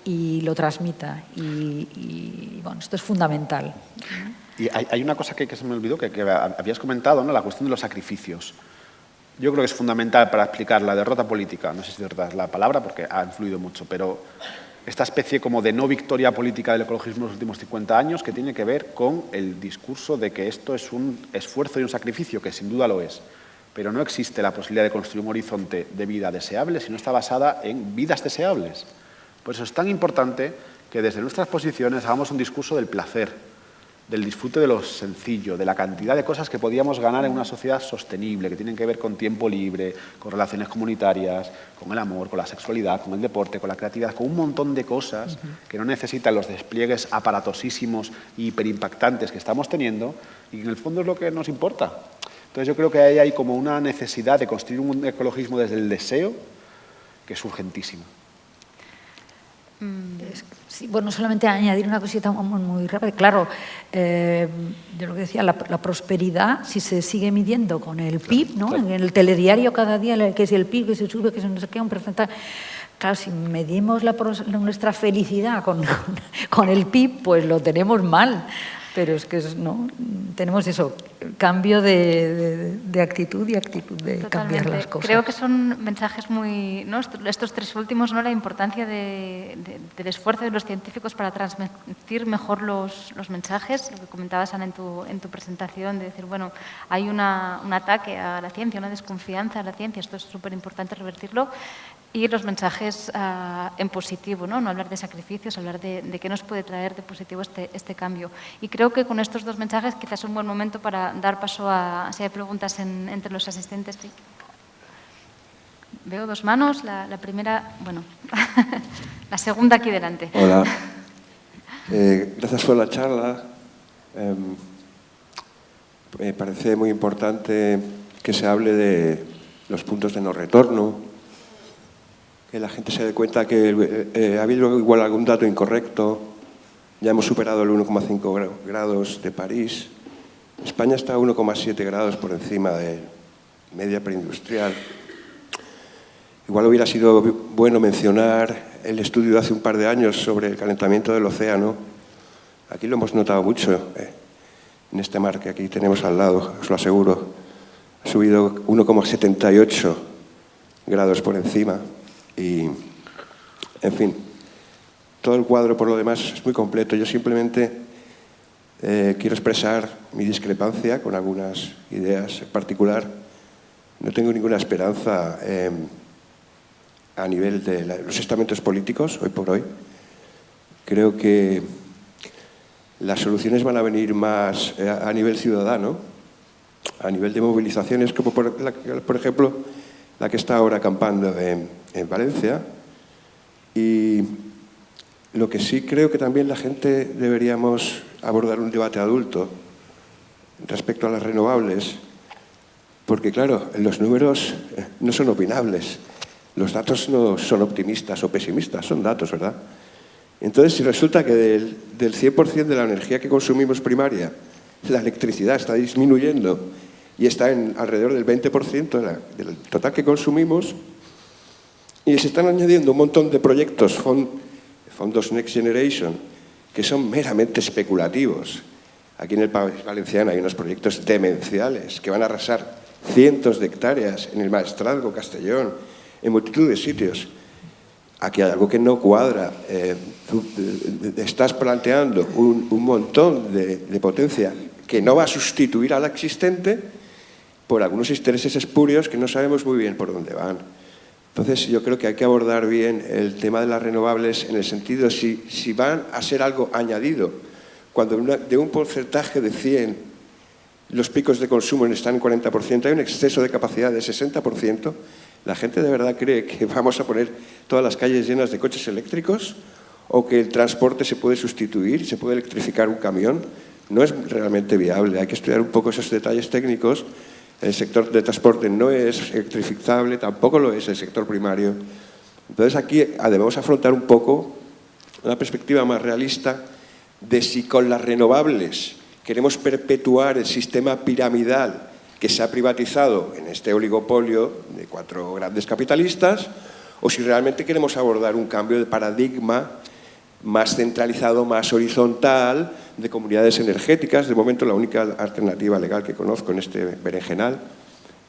y lo transmita. Y bueno, esto es fundamental. Y hay una cosa que se me olvidó, que habías comentado, ¿no?, la cuestión de los sacrificios. Yo creo que es fundamental para explicar la derrota política, no sé si es verdad la palabra porque ha influido mucho, pero esta especie como de no victoria política del ecologismo en los últimos 50 años que tiene que ver con el discurso de que esto es un esfuerzo y un sacrificio, que sin duda lo es, pero no existe la posibilidad de construir un horizonte de vida deseable si no está basada en vidas deseables. Por eso es tan importante que desde nuestras posiciones hagamos un discurso del placer, del disfrute de lo sencillo, de la cantidad de cosas que podíamos ganar en una sociedad sostenible, que tienen que ver con tiempo libre, con relaciones comunitarias, con el amor, con la sexualidad, con el deporte, con la creatividad, con un montón de cosas que no necesitan los despliegues aparatosísimos y hiperimpactantes que estamos teniendo, y en el fondo es lo que nos importa. Entonces yo creo que ahí hay como una necesidad de construir un ecologismo desde el deseo que es urgentísimo. Sí, bueno, solamente añadir una cosita muy rápida. Claro, yo lo que decía, la prosperidad, si se sigue midiendo con el PIB, ¿no? Claro. En el telediario cada día, que si el PIB, que se sube, que se no sé qué, un porcentaje. Claro, si medimos nuestra felicidad con el PIB, pues lo tenemos mal. pero es que ¿no? Tenemos eso, cambio de actitud y actitud de cambiar las cosas. Creo que son mensajes muy, ¿no? Estos tres últimos, ¿no? La importancia del esfuerzo de los científicos para transmitir mejor los mensajes, lo que comentabas, Ana, en tu presentación, de decir, bueno, hay un ataque a la ciencia, una desconfianza a la ciencia, esto es súper importante revertirlo, y los mensajes en positivo, ¿no? No hablar de sacrificios, hablar de qué nos puede traer de positivo este cambio. Y creo que con estos dos mensajes quizás es un buen momento para dar paso a si hay preguntas entre los asistentes. Sí. Veo dos manos, la primera, bueno, la segunda aquí delante. Hola, gracias por la charla. Me parece muy importante que se hable de los puntos de no retorno, que la gente se dé cuenta que ha habido igual algún dato incorrecto. Ya hemos superado el 1,5 grados de París. España está a 1,7 grados por encima de media preindustrial. Igual hubiera sido bueno mencionar el estudio de hace un par de años sobre el calentamiento del océano. Aquí lo hemos notado mucho, en este mar que aquí tenemos al lado, os lo aseguro. Ha subido 1,78 grados por encima. Y, en fin, todo el cuadro por lo demás es muy completo. Yo simplemente quiero expresar mi discrepancia con algunas ideas en particular. No tengo ninguna esperanza a nivel de los estamentos políticos, hoy por hoy. Creo que las soluciones van a venir más a nivel ciudadano, a nivel de movilizaciones, como por ejemplo la que está ahora acampando en Valencia. Y lo que sí creo que también la gente deberíamos abordar un debate adulto respecto a las renovables, porque claro, los números no son opinables, los datos no son optimistas o pesimistas, son datos, ¿verdad? Entonces, si resulta que del 100% de la energía que consumimos primaria, la electricidad está disminuyendo y está en alrededor del 20% del total que consumimos, y se están añadiendo un montón de proyectos, fondos Next Generation, que son meramente especulativos. Aquí en el País Valenciano hay unos proyectos demenciales que van a arrasar cientos de hectáreas en el Maestrazgo, Castellón, en multitud de sitios. Aquí hay algo que no cuadra. Tú estás planteando un montón de potencia que no va a sustituir a la existente por algunos intereses espurios que no sabemos muy bien por dónde van. Entonces, yo creo que hay que abordar bien el tema de las renovables en el sentido si van a ser algo añadido. Cuando de un porcentaje de 100 los picos de consumo están en 40%, hay un exceso de capacidad de 60%, ¿la gente de verdad cree que vamos a poner todas las calles llenas de coches eléctricos o que el transporte se puede sustituir y se puede electrificar un camión? No es realmente viable. Hay que estudiar un poco esos detalles técnicos. El sector de transporte no es electrificable, tampoco lo es el sector primario. Entonces aquí debemos afrontar un poco una perspectiva más realista de si con las renovables queremos perpetuar el sistema piramidal que se ha privatizado en este oligopolio de 4 grandes capitalistas, o si realmente queremos abordar un cambio de paradigma más centralizado, más horizontal, de comunidades energéticas. De momento la única alternativa legal que conozco en este berenjenal.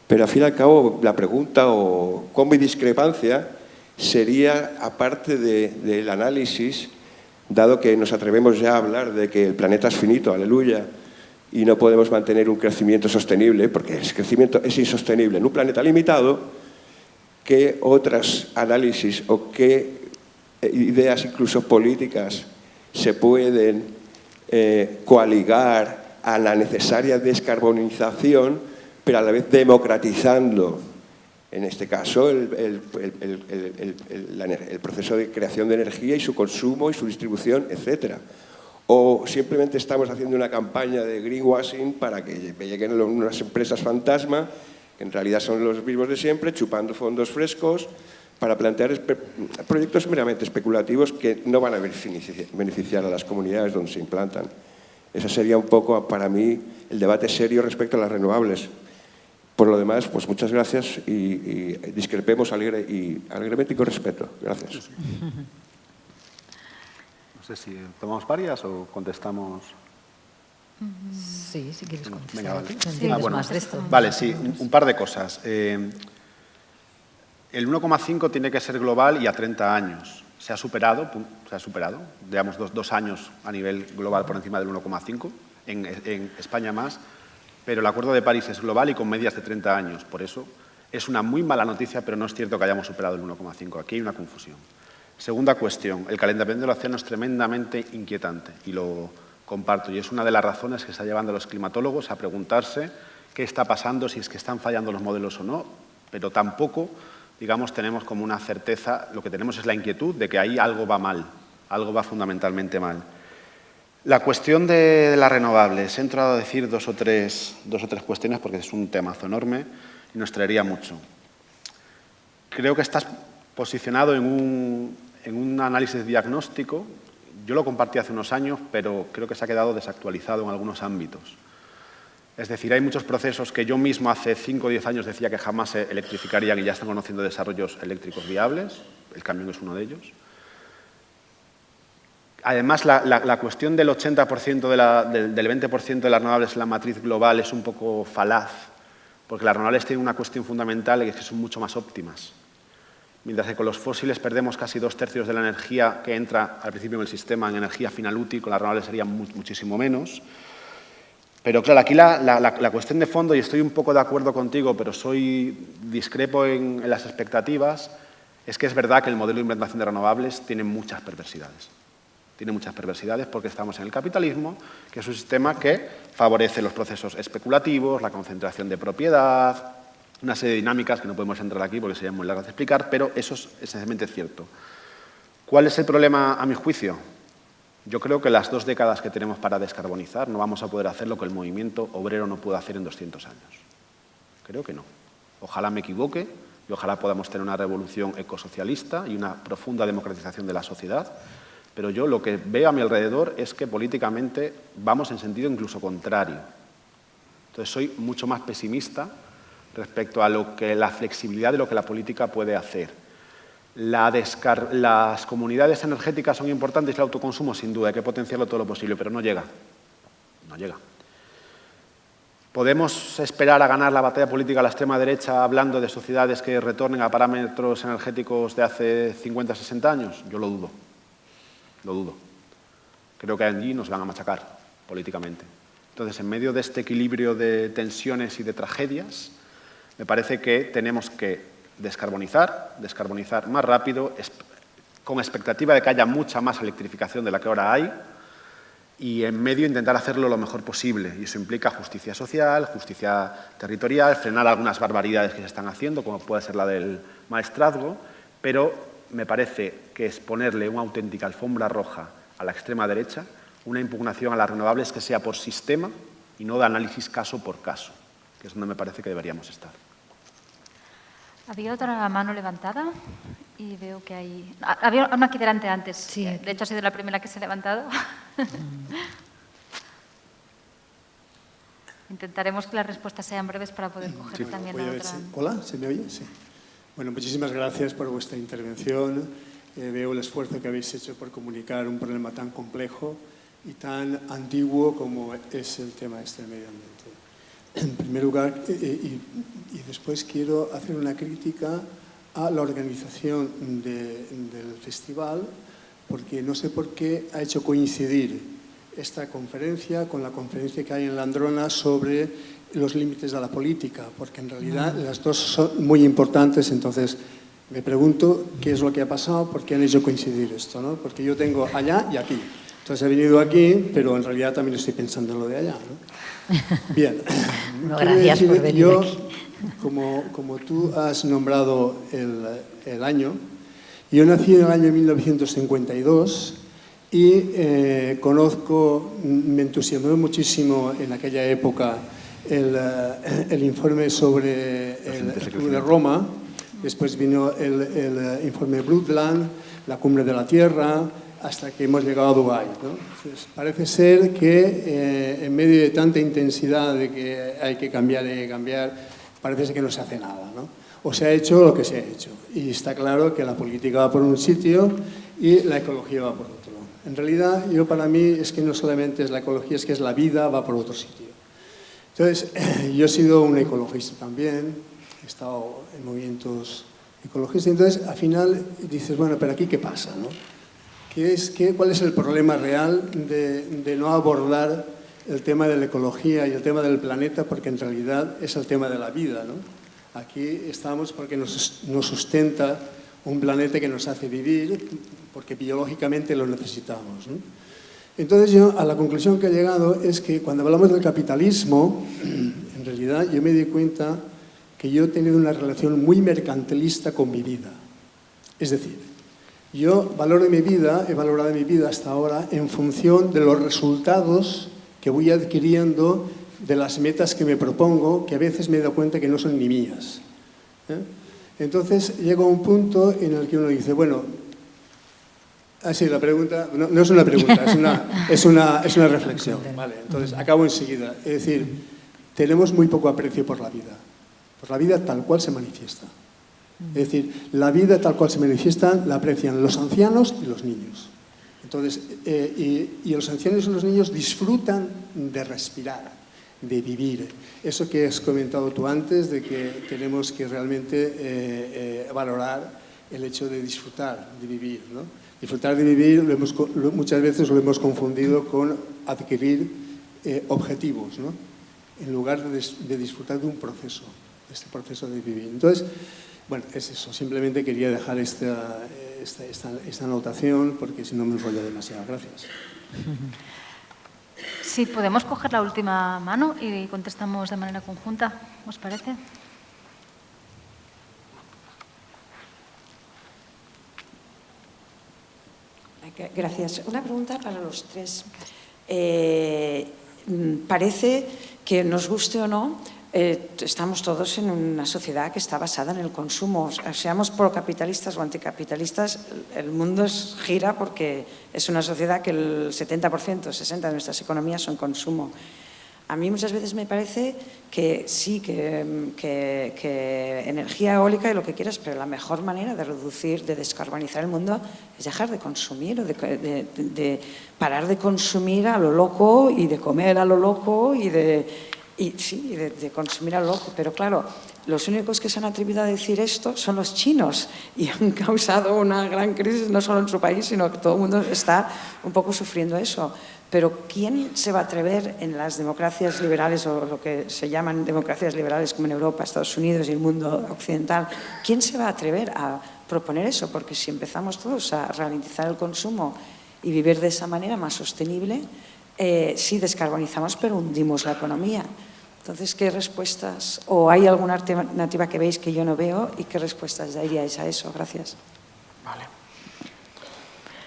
Pero al fin y al cabo la pregunta, o con mi discrepancia, sería, aparte del análisis, dado que nos atrevemos ya a hablar de que el planeta es finito, aleluya, y no podemos mantener un crecimiento sostenible, porque el crecimiento es insostenible en un planeta limitado, ¿qué otros análisis o qué ideas incluso políticas se pueden coaligar a la necesaria descarbonización, pero a la vez democratizando, en este caso, el proceso de creación de energía y su consumo y su distribución, etcétera? O simplemente estamos haciendo una campaña de greenwashing para que lleguen unas empresas fantasma, que en realidad son los mismos de siempre, chupando fondos frescos, para plantear proyectos meramente especulativos que no van a beneficiar a las comunidades donde se implantan. Ese sería un poco, para mí, el debate serio respecto a las renovables. Por lo demás, pues muchas gracias y discrepemos alegremente y con respeto. Gracias. No sé si tomamos varias o contestamos. Sí, si quieres contestar. Venga, vale. Entiendes bueno. más de esto. Vale, sí, un par de cosas. El 1,5 tiene que ser global y a 30 años. Se ha superado, digamos, dos años a nivel global por encima del 1,5, en España más, pero el Acuerdo de París es global y con medias de 30 años. Por eso es una muy mala noticia, pero no es cierto que hayamos superado el 1,5. Aquí hay una confusión. Segunda cuestión, el calentamiento del océano es tremendamente inquietante y lo comparto. Y es una de las razones que está llevando a los climatólogos a preguntarse qué está pasando, si es que están fallando los modelos o no, pero tampoco, digamos, tenemos como una certeza. Lo que tenemos es la inquietud de que ahí algo va mal, algo va fundamentalmente mal. La cuestión de las renovables. He entrado a decir dos o tres cuestiones porque es un temazo enorme y nos traería mucho. Creo que estás posicionado en un análisis diagnóstico. Yo lo compartí hace unos años, pero creo que se ha quedado desactualizado en algunos ámbitos. Es decir, hay muchos procesos que yo mismo hace 5 o 10 años decía que jamás se electrificarían y ya están conociendo desarrollos eléctricos viables. El camión es uno de ellos. Además, la cuestión del 80% del 20% de las renovables en la matriz global es un poco falaz, porque las renovables tienen una cuestión fundamental y es que son mucho más óptimas. Mientras que con los fósiles perdemos casi 2/3 de la energía que entra al principio en el sistema en energía final útil, con las renovables sería muchísimo menos. Pero claro, aquí la cuestión de fondo, y estoy un poco de acuerdo contigo, pero discrepo en las expectativas, es que es verdad que el modelo de implantación de renovables tiene muchas perversidades. Tiene muchas perversidades porque estamos en el capitalismo, que es un sistema que favorece los procesos especulativos, la concentración de propiedad, una serie de dinámicas que no podemos entrar aquí porque serían muy largas de explicar, pero eso es esencialmente cierto. ¿Cuál es el problema, a mi juicio? Yo creo que las 2 décadas que tenemos para descarbonizar no vamos a poder hacer lo que el movimiento obrero no pudo hacer en 200 años. Creo que no. Ojalá me equivoque y ojalá podamos tener una revolución ecosocialista y una profunda democratización de la sociedad, pero yo lo que veo a mi alrededor es que políticamente vamos en sentido incluso contrario. Entonces soy mucho más pesimista respecto a la flexibilidad de lo que la política puede hacer. Las comunidades energéticas son importantes, el autoconsumo sin duda, hay que potenciarlo todo lo posible, pero no llega. No llega. ¿Podemos esperar a ganar la batalla política a la extrema derecha hablando de sociedades que retornen a parámetros energéticos de hace 50, 60 años? Yo lo dudo. Lo dudo. Creo que allí nos van a machacar políticamente. Entonces, en medio de este equilibrio de tensiones y de tragedias, me parece que tenemos que descarbonizar más rápido, con expectativa de que haya mucha más electrificación de la que ahora hay, y en medio intentar hacerlo lo mejor posible. Y eso implica justicia social, justicia territorial, frenar algunas barbaridades que se están haciendo, como puede ser la del maestrazgo, pero me parece que es ponerle una auténtica alfombra roja a la extrema derecha, una impugnación a las renovables que sea por sistema y no de análisis caso por caso, que es donde me parece que deberíamos estar. Había otra mano levantada y veo que hay... Había una aquí delante antes. Sí. De hecho, ha sido la primera que se ha levantado. Intentaremos que las respuestas sean breves para poder coger también la otra. Hola, ¿se me oye? Sí. Bueno, muchísimas gracias por vuestra intervención. Veo el esfuerzo que habéis hecho por comunicar un problema tan complejo y tan antiguo como es el tema del medio ambiente. En primer lugar, y después quiero hacer una crítica a la organización del festival, porque no sé por qué ha hecho coincidir esta conferencia con la conferencia que hay en Landrona sobre los límites de la política, porque en realidad las dos son muy importantes. Entonces me pregunto qué es lo que ha pasado, por qué han hecho coincidir esto, ¿no? Porque yo tengo allá y aquí. Entonces he venido aquí, pero en realidad también estoy pensando en lo de allá, ¿no? Bien. No, gracias por venir yo, aquí. Como tú has nombrado el año, yo nací en el año 1952 y me entusiasmó muchísimo en aquella época el informe sobre el Club de Roma. Después vino el informe Brundtland, la Cumbre de la Tierra, hasta que hemos llegado a Dubái, ¿no? Entonces, parece ser que en medio de tanta intensidad de que hay que cambiar, parece ser que no se hace nada, ¿no? O se ha hecho lo que se ha hecho. Y está claro que la política va por un sitio y la ecología va por otro. En realidad, para mí es que no solamente es la ecología, es que es la vida, va por otro sitio. Entonces, yo he sido un ecologista también, he estado en movimientos ecologistas, entonces al final dices, bueno, pero aquí ¿qué pasa, no? ¿Cuál es el problema real de no abordar el tema de la ecología y el tema del planeta? Porque en realidad es el tema de la vida, ¿no? Aquí estamos porque nos sustenta un planeta que nos hace vivir, porque biológicamente lo necesitamos, ¿no? Entonces yo a la conclusión que he llegado es que cuando hablamos del capitalismo, en realidad yo me di cuenta que yo he tenido una relación muy mercantilista con mi vida. Es decir, yo he valorado mi vida hasta ahora en función de los resultados que voy adquiriendo de las metas que me propongo, que a veces me he dado cuenta que no son ni mías. Entonces llega un punto en el que uno dice, bueno, sí, la pregunta, no es una pregunta, es una reflexión. Vale, entonces acabo enseguida. Es decir, tenemos muy poco aprecio por la vida tal cual se manifiesta. Es decir, la vida tal cual se manifiesta la aprecian los ancianos y los niños. Entonces, y los ancianos y los niños disfrutan de respirar, de vivir. Eso que has comentado tú antes, de que tenemos que realmente valorar el hecho de disfrutar, de vivir, ¿no? Disfrutar de vivir muchas veces lo hemos confundido con adquirir objetivos, ¿no? En lugar de disfrutar de un proceso, de este proceso de vivir. Entonces, bueno, es eso. Simplemente quería dejar esta anotación porque si no me enrollo demasiado. Gracias. Sí, podemos coger la última mano y contestamos de manera conjunta, ¿os parece? Gracias. Una pregunta para los tres. Parece que nos guste o no, estamos todos en una sociedad que está basada en el consumo. Seamos procapitalistas o anticapitalistas, el mundo gira porque es una sociedad que el 70%, 60% de nuestras economías son consumo. A mí muchas veces me parece que sí, que energía eólica y lo que quieras, pero la mejor manera de reducir, de descarbonizar el mundo es dejar de consumir, o de parar de consumir a lo loco y de comer a lo loco y de consumir a lo loco. Pero claro, los únicos que se han atrevido a decir esto son los chinos y han causado una gran crisis no solo en su país, sino que todo el mundo está un poco sufriendo eso. Pero ¿quién se va a atrever en las democracias liberales o lo que se llaman democracias liberales como en Europa, Estados Unidos y el mundo occidental? ¿Quién se va a atrever a proponer eso? Porque si empezamos todos a ralentizar el consumo y vivir de esa manera más sostenible, sí descarbonizamos, pero hundimos la economía. Entonces, ¿qué respuestas? ¿O hay alguna alternativa que veis que yo no veo y qué respuestas daríais a eso? Gracias. Vale.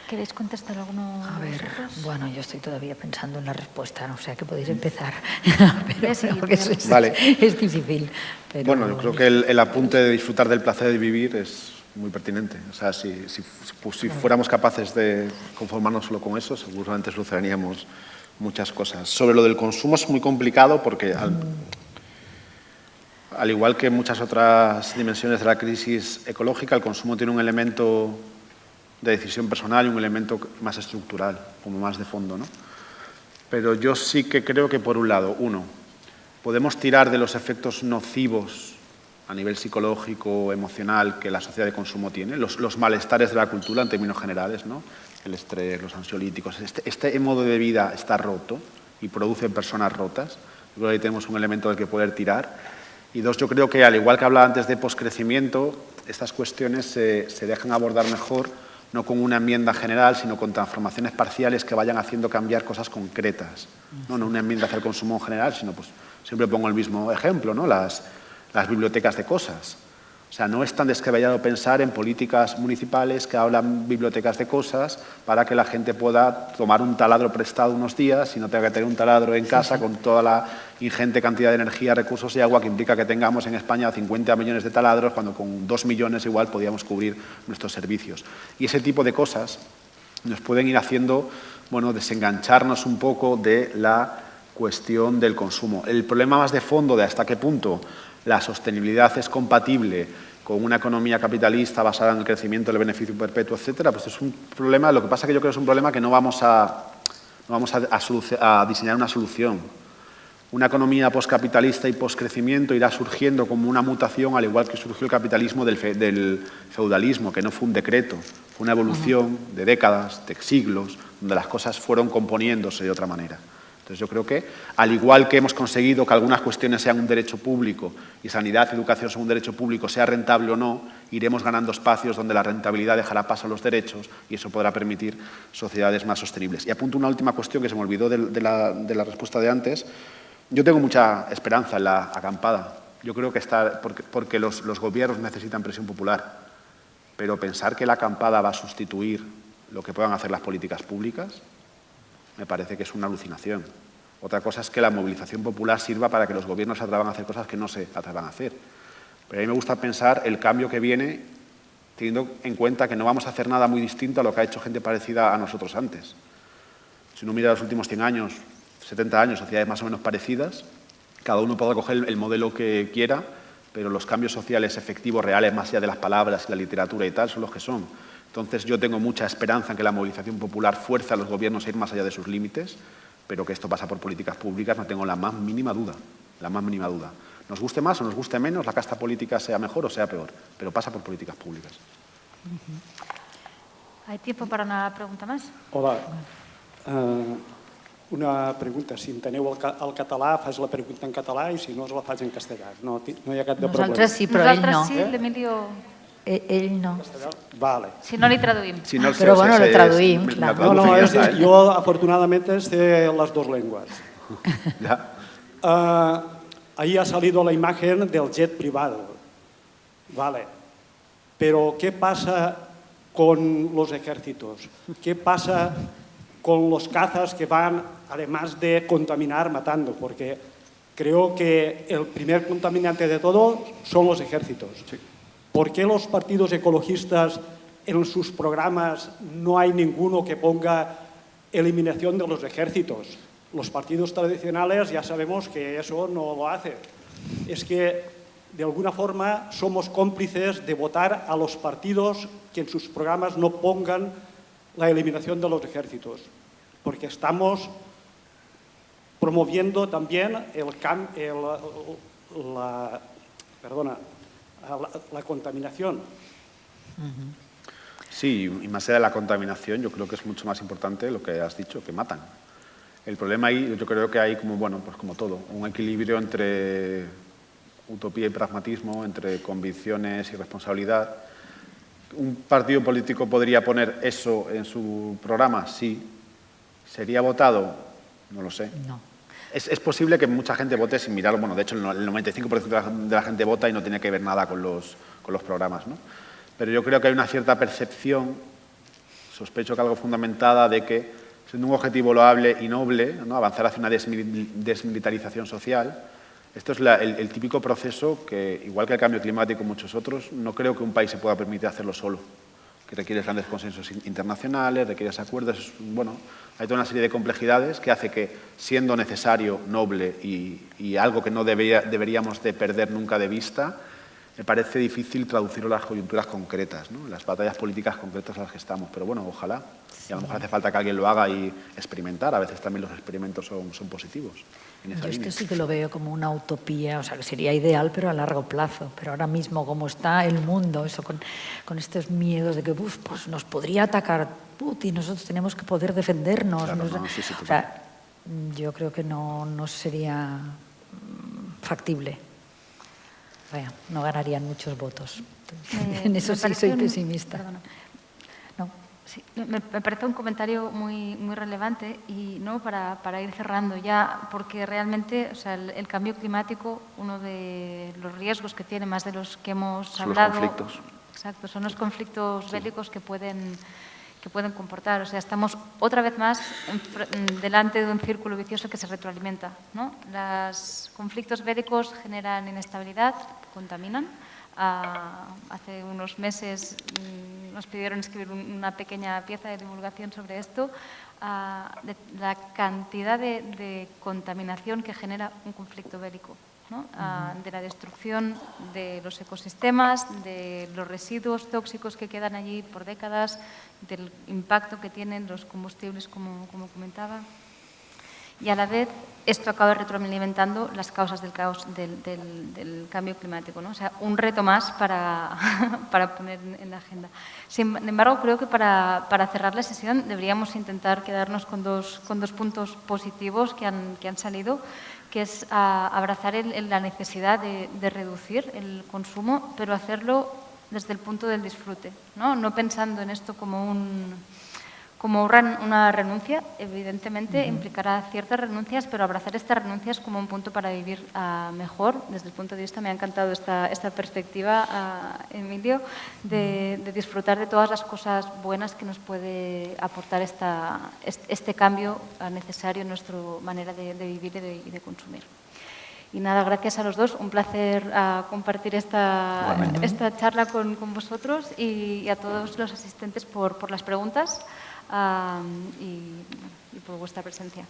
¿Queréis contestar alguno? A ver, bueno, yo estoy todavía pensando en la respuesta, o sea que podéis empezar. Porque es difícil. Pero... Bueno, yo creo que el apunte de disfrutar del placer de vivir es muy pertinente. O sea, si fuéramos capaces de conformarnos solo con eso, seguramente solucionaríamos muchas cosas. Sobre lo del consumo es muy complicado porque, al igual que muchas otras dimensiones de la crisis ecológica, el consumo tiene un elemento de decisión personal y un elemento más estructural, como más de fondo, ¿no? Pero yo sí que creo que, por un lado, podemos tirar de los efectos nocivos a nivel psicológico, emocional, que la sociedad de consumo tiene, los malestares de la cultura en términos generales, ¿no? El estrés, los ansiolíticos. Este modo de vida está roto y produce personas rotas. Yo creo que ahí tenemos un elemento del que poder tirar. Y dos, yo creo que, al igual que hablaba antes de poscrecimiento, estas cuestiones se dejan abordar mejor no con una enmienda general, sino con transformaciones parciales que vayan haciendo cambiar cosas concretas. No una enmienda hacia el consumo en general, sino, pues, siempre pongo el mismo ejemplo, ¿no? Las bibliotecas de cosas. O sea, no es tan descabellado pensar en políticas municipales que hablan bibliotecas de cosas para que la gente pueda tomar un taladro prestado unos días y no tenga que tener un taladro en casa con toda la ingente cantidad de energía, recursos y agua que implica que tengamos en España 50 millones de taladros, cuando con 2 millones igual podíamos cubrir nuestros servicios. Y ese tipo de cosas nos pueden ir haciendo, bueno, desengancharnos un poco de la cuestión del consumo. El problema más de fondo de hasta qué punto la sostenibilidad es compatible con una economía capitalista basada en el crecimiento, el beneficio perpetuo, etcétera, pues es un problema. Lo que pasa es que yo creo que es un problema que no vamos a diseñar una solución. Una economía poscapitalista y poscrecimiento irá surgiendo como una mutación, al igual que surgió el capitalismo del feudalismo, que no fue un decreto, fue una evolución de décadas, de siglos, donde las cosas fueron componiéndose de otra manera. Entonces yo creo que, al igual que hemos conseguido que algunas cuestiones sean un derecho público y sanidad y educación son un derecho público, sea rentable o no, iremos ganando espacios donde la rentabilidad dejará paso a los derechos y eso podrá permitir sociedades más sostenibles. Y apunto una última cuestión que se me olvidó de la respuesta de antes. Yo tengo mucha esperanza en la acampada. Yo creo que está porque los gobiernos necesitan presión popular, pero pensar que la acampada va a sustituir lo que puedan hacer las políticas públicas me parece que es una alucinación. Otra cosa es que la movilización popular sirva para que los gobiernos se atrevan a hacer cosas que no se atrevan a hacer. Pero a mí me gusta pensar el cambio que viene teniendo en cuenta que no vamos a hacer nada muy distinto a lo que ha hecho gente parecida a nosotros antes. Si uno mira los últimos 100 años, 70 años, sociedades más o menos parecidas, cada uno puede coger el modelo que quiera, pero los cambios sociales efectivos, reales, más allá de las palabras y la literatura y tal, son los que son. Entonces yo tengo mucha esperanza en que la movilización popular fuerce a los gobiernos a ir más allá de sus límites, pero que esto pasa por políticas públicas no tengo la más mínima duda, la más mínima duda. Nos guste más o nos guste menos, la casta política sea mejor o sea peor, pero pasa por políticas públicas. ¿Hay tiempo para una pregunta más? Hola. Una pregunta. Si enteneu el català, fas la pregunta en català i si no, la fas en castellà. No hi ha cap de problema. Nosaltres sí, però ell no. Nosaltres sí, l'Emilio... Ell no. Vale. Si no, li traduïm. Si no, Però bueno, lo traduïm, clar. Yo afortunadamente sé las dos lenguas. Ya. Ahí ha salido la imagen del jet privado. Vale. Pero ¿qué pasa con los ejércitos? ¿Qué pasa con los cazas que van, además de contaminar, matando? Porque creo que el primer contaminante de todo son los ejércitos. Sí. ¿Por qué los partidos ecologistas en sus programas no hay ninguno que ponga eliminación de los ejércitos? Los partidos tradicionales ya sabemos que eso no lo hace. Es que, de alguna forma, somos cómplices de votar a los partidos que en sus programas no pongan la eliminación de los ejércitos, porque estamos promoviendo también la contaminación. Sí, y más allá de la contaminación, yo creo que es mucho más importante lo que has dicho, que matan. El problema ahí, yo creo que hay como todo, un equilibrio entre utopía y pragmatismo, entre convicciones y responsabilidad. ¿Un partido político podría poner eso en su programa? Sí. ¿Sería votado? No lo sé. No. Es posible que mucha gente vote sin mirar, de hecho el 95% de la gente vota y no tiene que ver nada con los programas, ¿no? Pero yo creo que hay una cierta percepción, sospecho que algo fundamentada, de que siendo un objetivo loable y noble, ¿no?, avanzar hacia una desmilitarización social, esto es el típico proceso que, igual que el cambio climático y muchos otros, no creo que un país se pueda permitir hacerlo solo, que requiere grandes consensos internacionales, requiere acuerdos. Hay toda una serie de complejidades que hace que, siendo necesario, noble y algo que no deberíamos de perder nunca de vista, me parece difícil traducirlo en las coyunturas concretas, ¿no?, en las batallas políticas concretas en las que estamos. Pero bueno, ojalá. Y a lo mejor hace falta que alguien lo haga y experimentar. A veces también los experimentos son positivos. Yo es que sí que lo veo como una utopía, o sea, que sería ideal, pero a largo plazo. Pero ahora mismo, como está el mundo, eso con estos miedos de que pues nos podría atacar Putin, nosotros tenemos que poder defendernos. Claro, sí, o sea, yo creo que no sería factible. Vaya, no ganarían muchos votos. En eso sí soy pesimista. No. Sí, me parece un comentario muy relevante y no para ir cerrando ya, porque realmente, o sea, el cambio climático, uno de los riesgos que tiene, más de los que hemos hablado, los conflictos. Exacto, son los conflictos bélicos que pueden comportar. O sea, estamos otra vez más delante de un círculo vicioso que se retroalimenta, ¿no? Los conflictos bélicos generan inestabilidad, contaminan. Hace unos meses nos pidieron escribir una pequeña pieza de divulgación sobre esto, de la cantidad de contaminación que genera un conflicto bélico. ¿no? De la destrucción de los ecosistemas, de los residuos tóxicos que quedan allí por décadas, del impacto que tienen los combustibles, como comentaba. Y a la vez esto acaba retroalimentando las causas del cambio climático, ¿no? O sea, un reto más para poner en la agenda. Sin embargo, creo que para cerrar la sesión deberíamos intentar quedarnos con dos puntos positivos que han salido, que es abrazar la necesidad de reducir el consumo, pero hacerlo desde el punto del disfrute, no pensando en esto como una renuncia. Evidentemente implicará ciertas renuncias, pero abrazar estas renuncias como un punto para vivir mejor. Desde el punto de vista, me ha encantado esta perspectiva, Emilio, de disfrutar de todas las cosas buenas que nos puede aportar este cambio necesario en nuestra manera de vivir y de consumir. Y nada, gracias a los dos, un placer compartir esta charla con vosotros, y a todos los asistentes por las preguntas y por vuestra presencia.